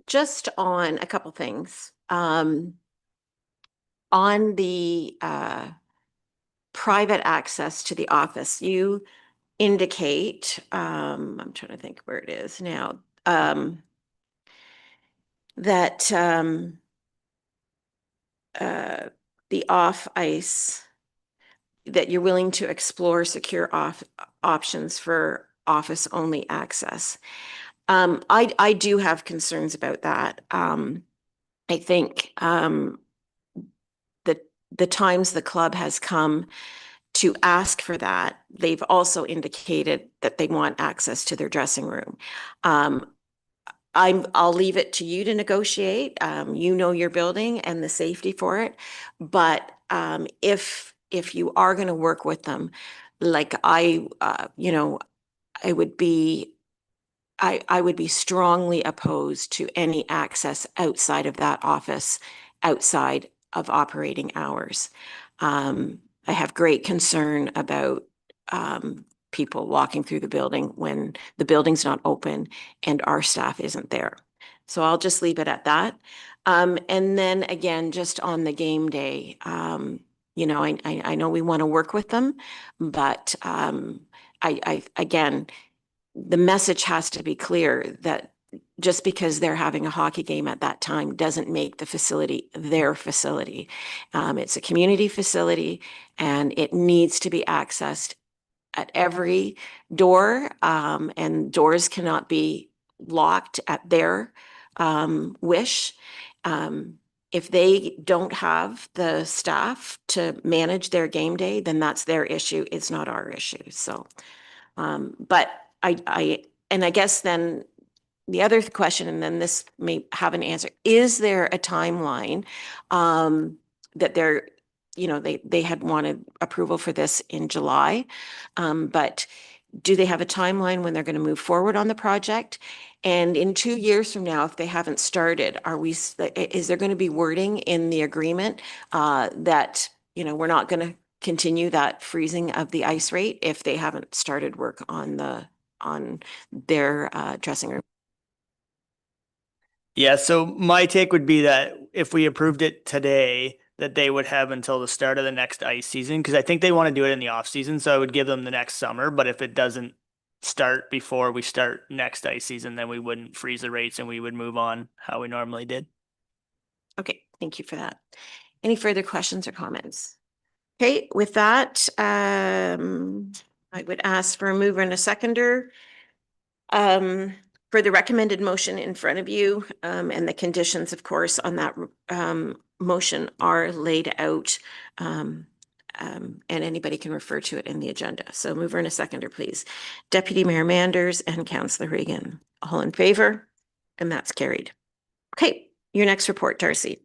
Just on a couple things. On the private access to the office, you indicate, I'm trying to think where it is now, that the off ice, that you're willing to explore secure options for office only access. I do have concerns about that. I think the times the club has come to ask for that, they've also indicated that they want access to their dressing room. I'll leave it to you to negotiate. You know your building and the safety for it. But if you are going to work with them, like I would be strongly opposed to any access outside of that office, outside of operating hours. I have great concern about people walking through the building when the building's not open and our staff isn't there. So I'll just leave it at that. And then again, just on the game day, I know we want to work with them, but again, the message has to be clear that just because they're having a hockey game at that time doesn't make the facility their facility. It's a community facility and it needs to be accessed at every door, and doors cannot be locked at their wish. if they don't have the staff to manage their game day, then that's their issue. It's not our issue. So, but and I guess then the other question, and then this may have an answer, is there a timeline that they're, they had wanted approval for this in July, but do they have a timeline when they're going to move forward on the project? And in 2 years from now, if they haven't started, is there going to be wording in the agreement that, we're not going to continue that freezing of the ice rate if they haven't started work on their dressing room? Yeah, so my take would be that if we approved it today, that they would have until the start of the next ice season, because I think they want to do it in the off season. So I would give them the next summer. But if it doesn't start before we start next ice season, then we wouldn't freeze the rates and we would move on how we normally did. Okay, thank you for that. Any further questions or comments? Okay, with that, I would ask for a mover and a seconder. For the recommended motion in front of you, and the conditions, of course, on that motion are laid out, and anybody can refer to it in the agenda. So mover and a seconder, please. Deputy Mayor Manders and Councillor Regan, all in favor? And that's carried. Okay, your next report, Darcy.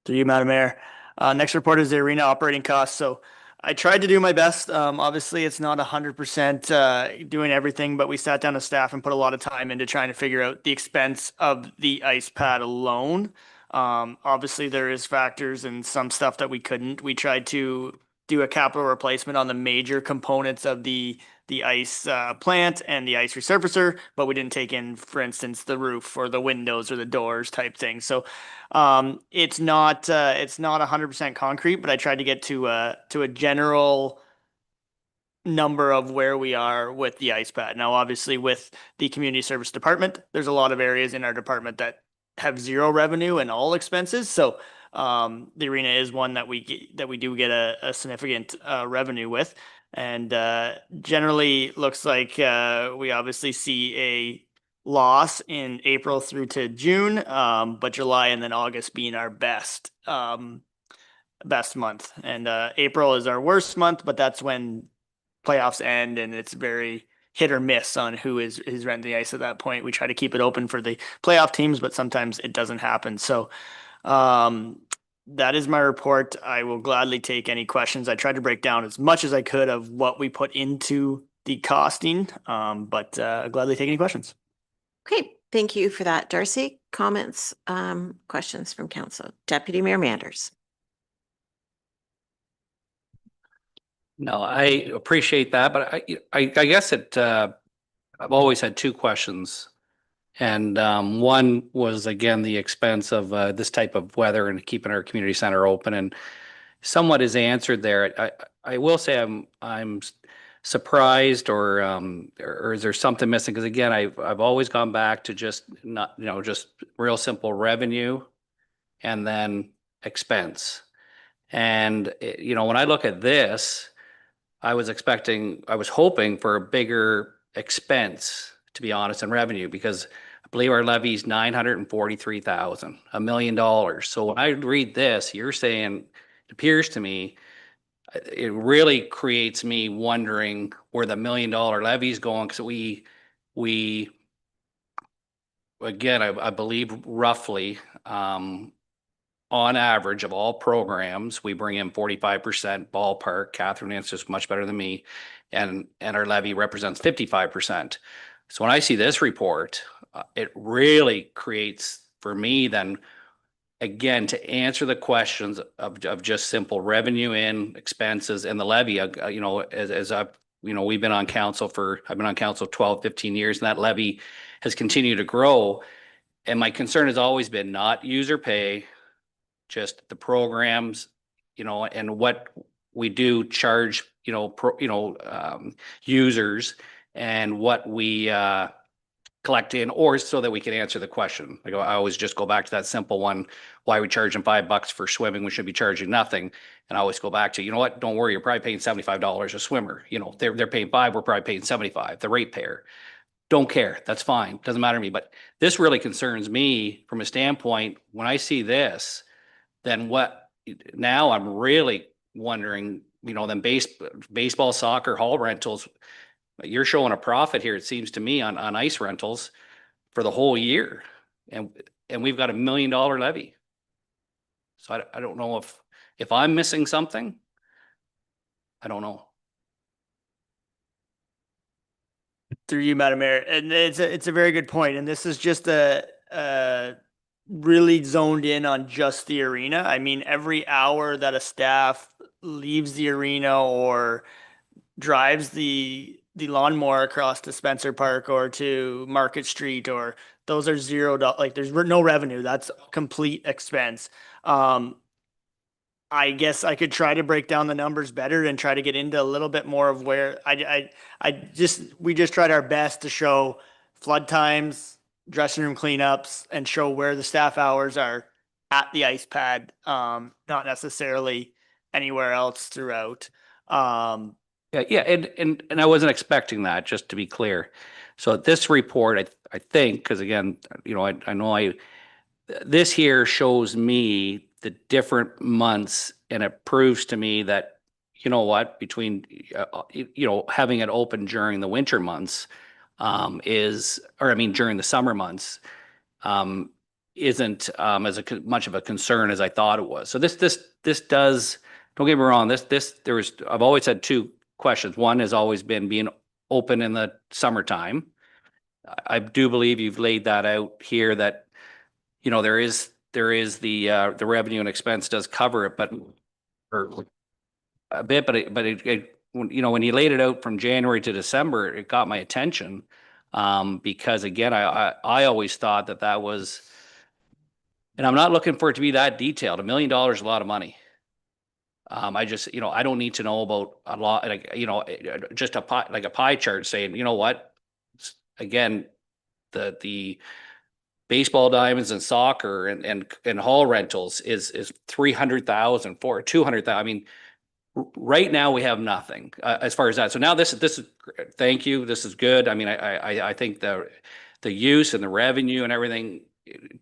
To you, Madam Mayor. Next report is the arena operating costs. So I tried to do my best. Obviously, it's not 100% doing everything, but we sat down as staff and put a lot of time into trying to figure out the expense of the ice pad alone. Obviously, there is factors and some stuff that we couldn't. We tried to do a capital replacement on the major components of the ice plant and the ice resurfacer, but we didn't take in, for instance, the roof or the windows or the doors type thing. So it's not 100% concrete, but I tried to get to a general number of where we are with the ice pad. Now, obviously, with the community service department, there's a lot of areas in our department that have zero revenue and all expenses. So the arena is one that we do get a significant revenue with, and generally looks like we obviously see a loss in April through to June, but July and then August being our best month, and April is our worst month, but that's when playoffs end and it's very hit or miss on who is renting the ice at that point. We try to keep it open for the playoff teams, but sometimes it doesn't happen. So that is my report. I will gladly take any questions. I tried to break down as much as I could of what we put into the costing, but I'll gladly take any questions. Okay, thank you for that, Darcy. Comments, questions from council. Deputy Mayor Manders. No, I appreciate that, but I guess I've always had two questions. And one was, again, the expense of this type of weather and keeping our community center open, and somewhat is answered there. I will say I'm surprised, or is there something missing? Because again, I've always gone back to just just real simple revenue and then expense. And when I look at this, I was hoping for a bigger expense, to be honest, in revenue, because I believe our levy is $943,000, $1 million. So when I read this, you're saying, it appears to me, it really creates me wondering where the $1 million levy is going, because we again, I believe roughly, on average of all programs, we bring in 45% ballpark. Catherine answers much better than me, and our levy represents 55%. So when I see this report, it really creates for me then, again, to answer the questions of just simple revenue in, expenses, and the levy. As I've we've been on council I've been on council 12, 15 years, and that levy has continued to grow. And my concern has always been not user pay, just the programs, and what we do charge, users, and what we collect in, or so that we can answer the question. I always just go back to that simple one: why are we charging $5 for swimming? We should be charging nothing. And I always go back to, what? Don't worry, you're probably paying $75 a swimmer. They're paying $5, we're probably paying $75. The ratepayer. don't care. That's fine. Doesn't matter to me. But this really concerns me from a standpoint, when I see this, then what, now I'm really wondering, you know, then baseball, soccer, hall rentals, you're showing a profit here, it seems to me, on ice rentals for the whole year. And we've got $1 million levy. So I don't know if I'm missing something. I don't know. Through you, Madam Mayor, and it's a very good point, and this is just a really zoned in on just the arena. I mean, every hour that a staff leaves the arena or drives the lawnmower across to Spencer Park or to Market Street, or those are $0, like there's no revenue. That's complete expense. I guess I could try to break down the numbers better and try to get into a little bit more of where we just tried our best to show flood times, dressing room cleanups, and show where the staff hours are at the ice pad, not necessarily anywhere else throughout. Yeah, and I wasn't expecting that, just to be clear. So this report, I think, because again, you know, I know this here shows me the different months, and it proves to me that, you know what, between you know, having it open during the winter months during the summer months isn't as much of a concern as I thought it was. So this does, don't get me wrong, I've always had two questions. One has always been being open in the summertime. I do believe you've laid that out here, that, you know, there is the revenue and expense does cover it, but or a bit, but you know, when you laid it out from January to December, it got my attention, because again, I always thought that was, and I'm not looking for it to be that detailed. $1 million is a lot of money. I just, you know, I don't need to know about a lot, like, you know, just a pie chart saying, you know what, again, the baseball diamonds and soccer and hall rentals is 300,000 for 200,000. I mean, right now we have nothing as far as that. So now this is, thank you. This is good. I mean, I think the use and the revenue and everything,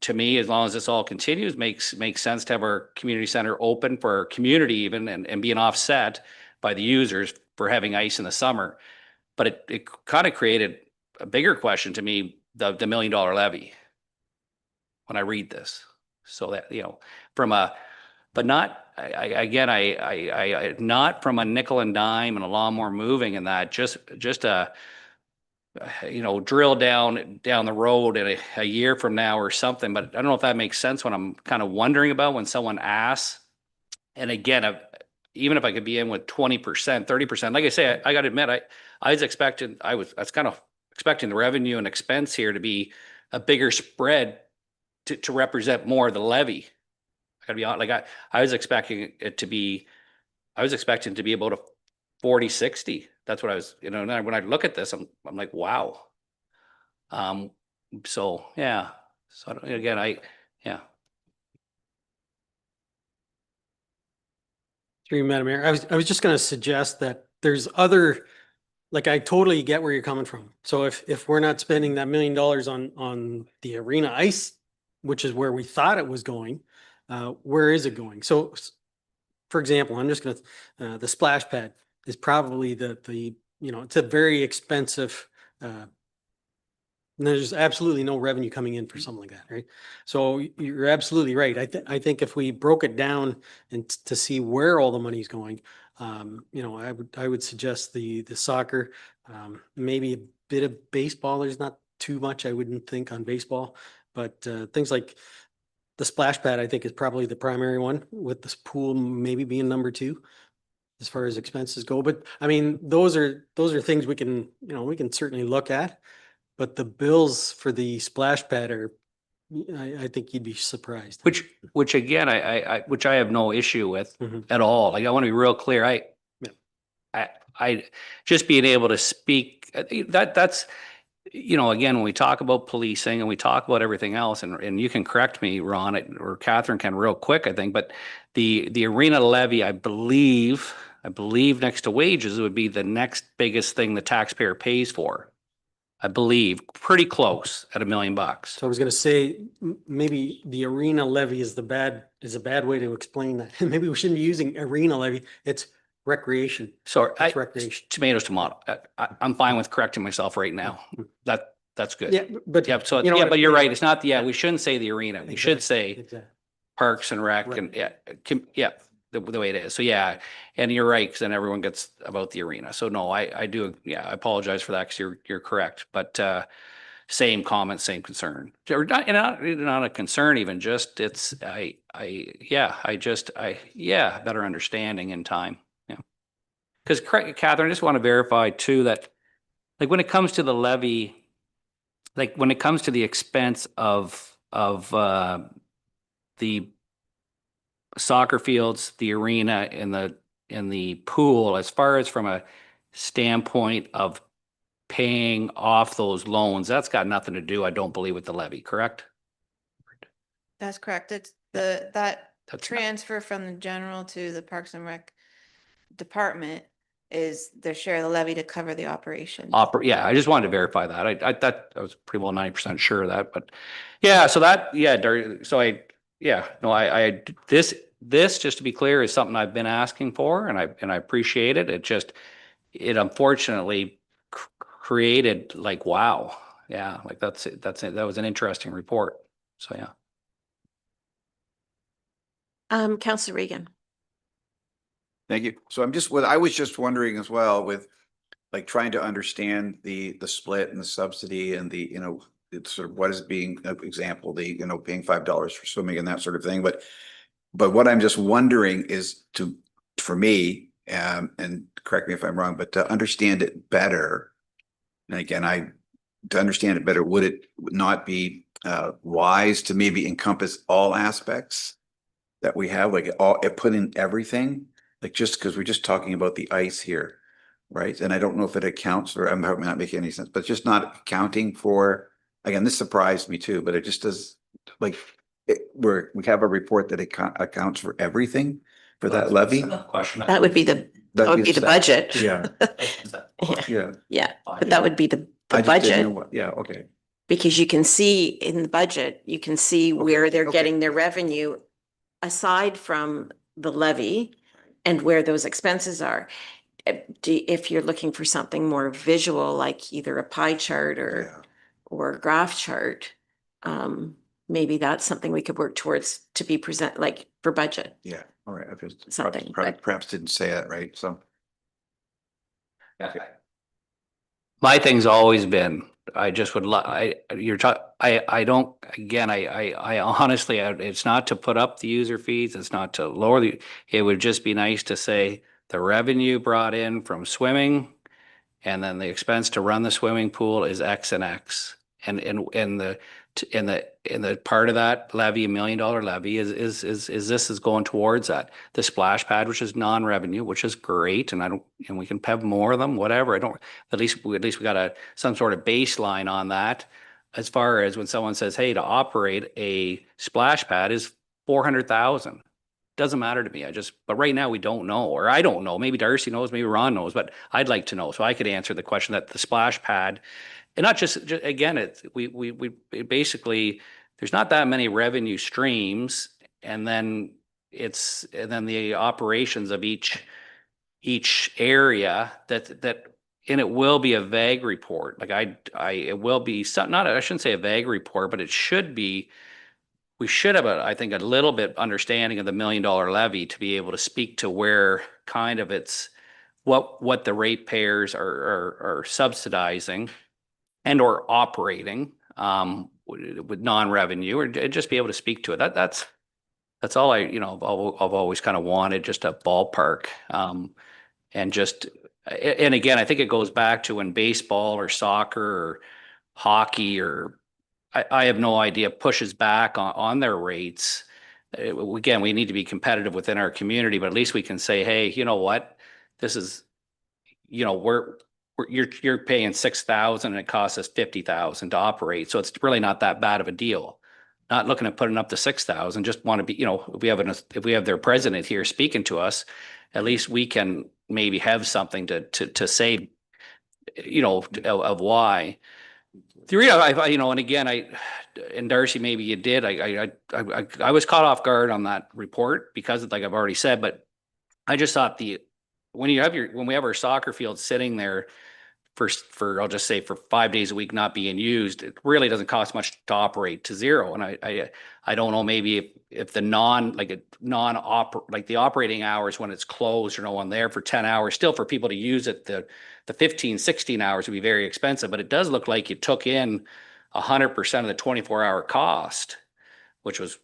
to me, as long as this all continues, makes sense to have our community center open for our community even, and being offset by the users for having ice in the summer. But it kind of created a bigger question to me, the $1 million levy, when I read this. So that, you know, but not, not from a nickel and dime and a lawnmower moving and that, just a, you know, drill down the road in a year from now or something. But I don't know if that makes sense, when I'm kind of wondering about when someone asks. And again, even if I could be in with 20%, 30%, like I say, I got to admit, I was kind of expecting the revenue and expense here to be a bigger spread to represent more of the levy. I gotta be honest, like I was expecting it to be, about a 40, 60. That's what I was, you know, and when I look at this, I'm like, wow. So yeah. So again, yeah. Through you, Madam Mayor, I was just going to suggest that there's other, like, I totally get where you're coming from. So if we're not spending that $1 million on the arena ice, which is where we thought it was going, where is it going? So, for example, I'm just going to, the splash pad is probably the you know, it's a very expensive, and there's absolutely no revenue coming in for something like that, right? So you're absolutely right. I think if we broke it down and to see where all the money's going, you know, I would suggest the soccer, maybe a bit of baseball. There's not too much, I wouldn't think, on baseball, but things like the splash pad, I think, is probably the primary one, with this pool maybe being number 2 as far as expenses go. But I mean, those are things we can, you know, we can certainly look at. But the bills for the splash pad are, I think you'd be surprised. Which again, which I have no issue with Mhm. at all. Like, I want to be real clear. I just being able to speak, that's, you know, again, when we talk about policing and we talk about everything else, and you can correct me, Ron, or Catherine can, real quick, I think, but the arena levy, I believe next to wages would be the next biggest thing the taxpayer pays for. I believe, pretty close at $1 million. So I was gonna say, maybe the arena levy is a bad way to explain that. Maybe we shouldn't be using arena levy. It's recreation. So It's recreation. tomatoes, tomato. I'm fine with correcting myself right now. That's good. Yeah, but. Yeah, so, you know yeah, what- but you're right. It's not, we shouldn't say the arena. We should say Exactly. Parks and Rec Right. and, yeah, the way it is. So, yeah, and you're right, because then everyone gets about the arena. So, no, I do, I apologize for that, because you're correct. But same comment, same concern. Or not a concern even, just it's, better understanding in time. Yeah. Because Catherine, I just want to verify too that, like, when it comes to the levy, like when it comes to the expense of the soccer fields, the arena, and the pool, as far as from a standpoint of paying off those loans, that's got nothing to do, I don't believe, with the levy, correct? That's correct. It's that That's transfer from the general to the Parks and Rec department is their share of the levy to cover the operations. Yeah, I just wanted to verify that. I thought I was pretty well 90% sure of that, but yeah, so that, so this, just to be clear, is something I've been asking for, and I appreciate it. It unfortunately created like, wow. Yeah, like that's it. That was an interesting report. So, yeah. Councillor Regan. Thank you. So I was just wondering as well, with like trying to understand the split and the subsidy and the, it's sort of what is being, example, paying $5 for swimming and that sort of thing. But what I'm just wondering is for me, and correct me if I'm wrong, but to understand it better. And again, to understand it better, would it not be wise to maybe encompass all aspects that we have, like put in everything? Like, just because we're just talking about the ice here, right? And I don't know if it accounts, or I'm not making any sense, but just not accounting for, again, this surprised me too, but it just does, like, we have a report that accounts for everything for that levy. That would be the budget. Yeah. Yeah. Yeah. But that would be the I just didn't know budget, yeah, okay. because you can see in the budget, you can see where they're okay. getting their revenue aside from the levy and where those expenses are. If you're looking for something more visual, like either a pie chart or a graph chart, maybe that's something we could work towards to be present, like for budget. Yeah, all right. I just Something, but- perhaps didn't say that right, so. My thing's always been, I just would I don't, again, I honestly, it's not to put up the user fees, it's not to lower it would just be nice to say the revenue brought in from swimming, and then the expense to run the swimming pool is X and X. And the part of that levy, $1 million levy, is this is going towards that. The splash pad, which is non-revenue, which is great, and we can have more of them, whatever. At least we got some sort of baseline on that. As far as when someone says, hey, to operate a splash pad is $400,000. Doesn't matter to me. But right now we don't know, or I don't know. Maybe Darcy knows, maybe Ron knows, but I'd like to know, so I could answer the question that the splash pad. And not just again, it basically, there's not that many revenue streams, and then the operations of each area that, and it will be a vague report. Like it will be some, not, I shouldn't say a vague report, but it should be, we should have I think a little bit understanding of the $1 million levy to be able to speak to where kind of it's what the ratepayers are subsidizing and or operating with non-revenue, or just be able to speak to it. That's all I've always kind of wanted, just a ballpark. And again, I think it goes back to when baseball or soccer or hockey, or I have no idea, pushes back on their rates. Again, we need to be competitive within our community, but at least we can say, hey, you know what, this is, you're paying $6,000 and it costs us $50,000 to operate. So it's really not that bad of a deal. Not looking at putting up to $6,000, just want to be, if we have their president here speaking to us, at least we can maybe have something to say, of why. The reason and again, and Darcy, maybe you did, I was caught off guard on that report because like I've already said, but I just thought when we have our soccer field sitting there for I'll just say for 5 days a week not being used, it really doesn't cost much to operate to zero. And I don't know, maybe if the the operating hours when it's closed or no one there for 10 hours, still for people to use it, the 15, 16 hours would be very expensive, but it does look like you took in 100% of the 24-hour cost, because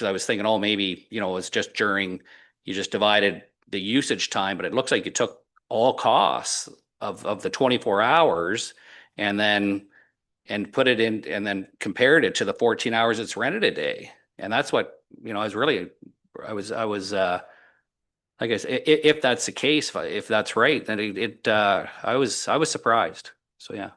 I was thinking, oh, maybe, it's just you just divided the usage time, but it looks like you took all costs of the 24 hours and put it in and then compared it to the 14 hours it's rented a day. And that's what, I was I guess if that's the case, if that's right, then I was surprised. So yeah.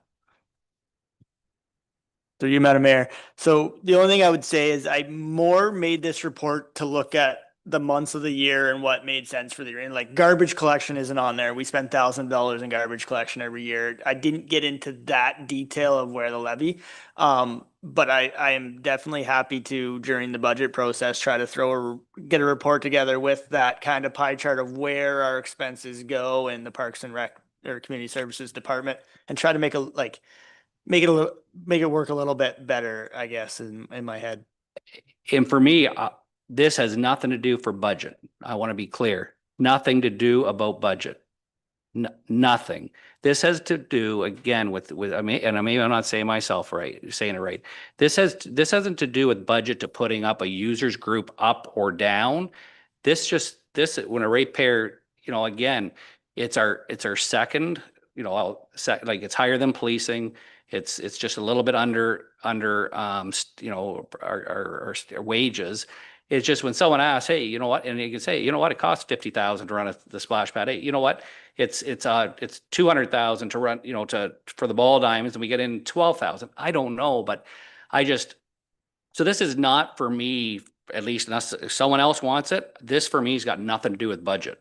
Through you, Madam Mayor. So the only thing I would say is I more made this report to look at the months of the year and what made sense for the year. And like garbage collection isn't on there. We spend $1,000 in garbage collection every year. I didn't get into that detail of where the levy. But I am definitely happy to, during the budget process, try to get a report together with that kind of pie chart of where our expenses go in the Parks and Rec or Community Services Department, and try to make it work a little bit better, I guess, in my head. And for me, this has nothing to do for budget. I want to be clear. Nothing to do about budget. Nothing. This has to do again with and maybe I'm not saying saying it right. This hasn't to do with budget to putting up a users group up or down. When a ratepayer, again, it's our second, it's higher than policing. It's just a little bit under our wages. It's just when someone asks, hey, you know what, and you can say, you know what, it costs 50,000 to run the splash pad. Hey, you know what, it's 200,000 to run, for the ball diamonds, and we get in 12,000. I don't know, but so this is not for me, at least unless someone else wants it. This for me has got nothing to do with budget.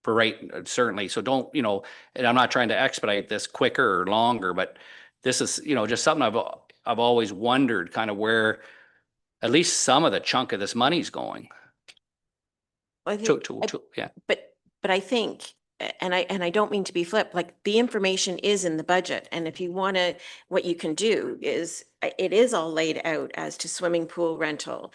For certainly. So don't, and I'm not trying to expedite this quicker or longer, but this is, just something I've always wondered kind of where at least some of the chunk of this money's going. I think, Yeah. But I think, and I don't mean to be flip, like the information is in the budget. And if you want to, what you can do is, it is all laid out as to swimming pool rental,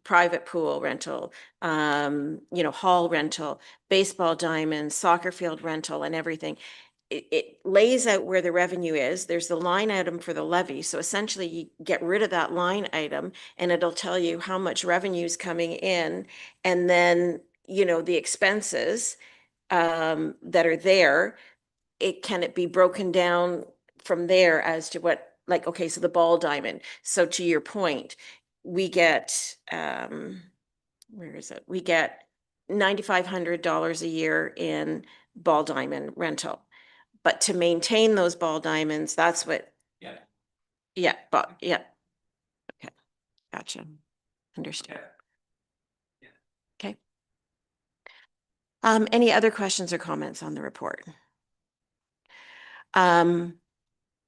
private pool rental, hall rental, baseball diamonds, soccer field rental, and everything. It lays out where the revenue is. There's the line item for the levy. So essentially you get rid of that line item and it'll tell you how much revenue is coming in. And then, the expenses that are there, can it be broken down from there as to what, like, okay, so the ball diamond. So to your point, we get, where is it? We get $9,500 a year in ball diamond rental. But to maintain those ball diamonds, that's what. Yeah. Yeah, but yeah. Okay, gotcha. Understood. Yeah. Okay. Any other questions or comments on the report?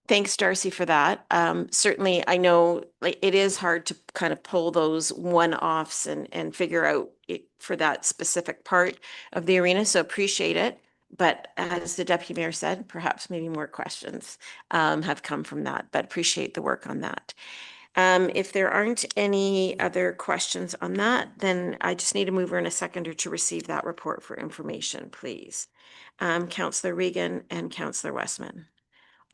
Thanks, Darcy, for that. Certainly, I know it is hard to kind of pull those one-offs and figure out it for that specific part of the arena. So appreciate it. But as the deputy mayor said, perhaps maybe more questions have come from that, but appreciate the work on that. If there aren't any other questions on that, then I just need a mover and a seconder to receive that report for information, please. Councillor Regan and Councillor Westman.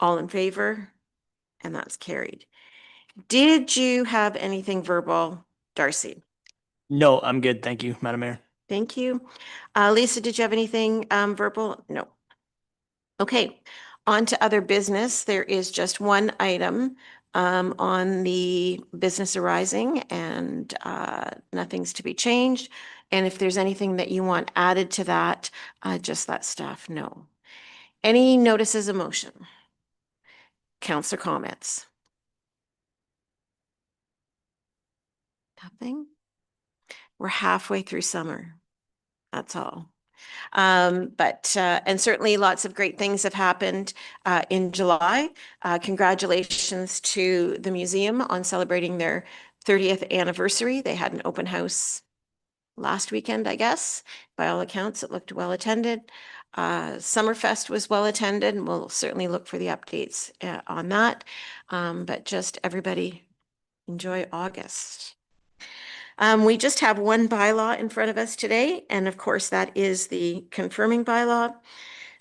All in favor? And that's carried. Did you have anything verbal, Darcy? No, I'm good. Thank you, Madam Mayor. Thank you. Lisa, did you have anything verbal? No. Okay, on to other business. There is just one item on the business arising, and nothing's to be changed. And if there's anything that you want added to that, just let staff know. Any notices of motion? Councillor comments? Nothing? We're halfway through summer. That's all. And certainly lots of great things have happened in July. Congratulations to the museum on celebrating their 30th anniversary. They had an open house last weekend, I guess. By all accounts, it looked well attended. Summerfest was well attended, and we'll certainly look for the updates on that. But just everybody enjoy August. We just have one bylaw in front of us today, and of course, that is the confirming bylaw.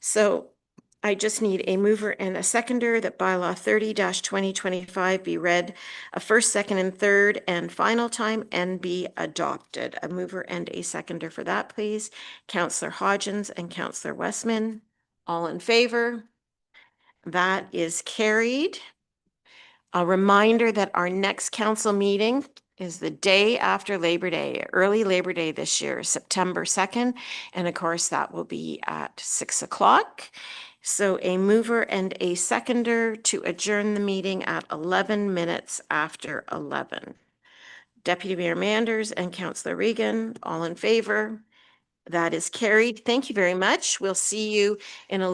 So I just need a mover and a seconder that bylaw 30-2025 be read a first, second, and third and final time and be adopted. A mover and a seconder for that, please. Councillor Hodgins and Councillor Westman, all in favor? That is carried. A reminder that our next council meeting is the day after Labor Day, early Labor Day this year, September 2nd. And of course, that will be at 6 o'clock. So a mover and a seconder to adjourn the meeting at 11 minutes after 11. Deputy Mayor Manders and Councillor Regan, all in favor? That is carried. Thank you very much. We'll see you in a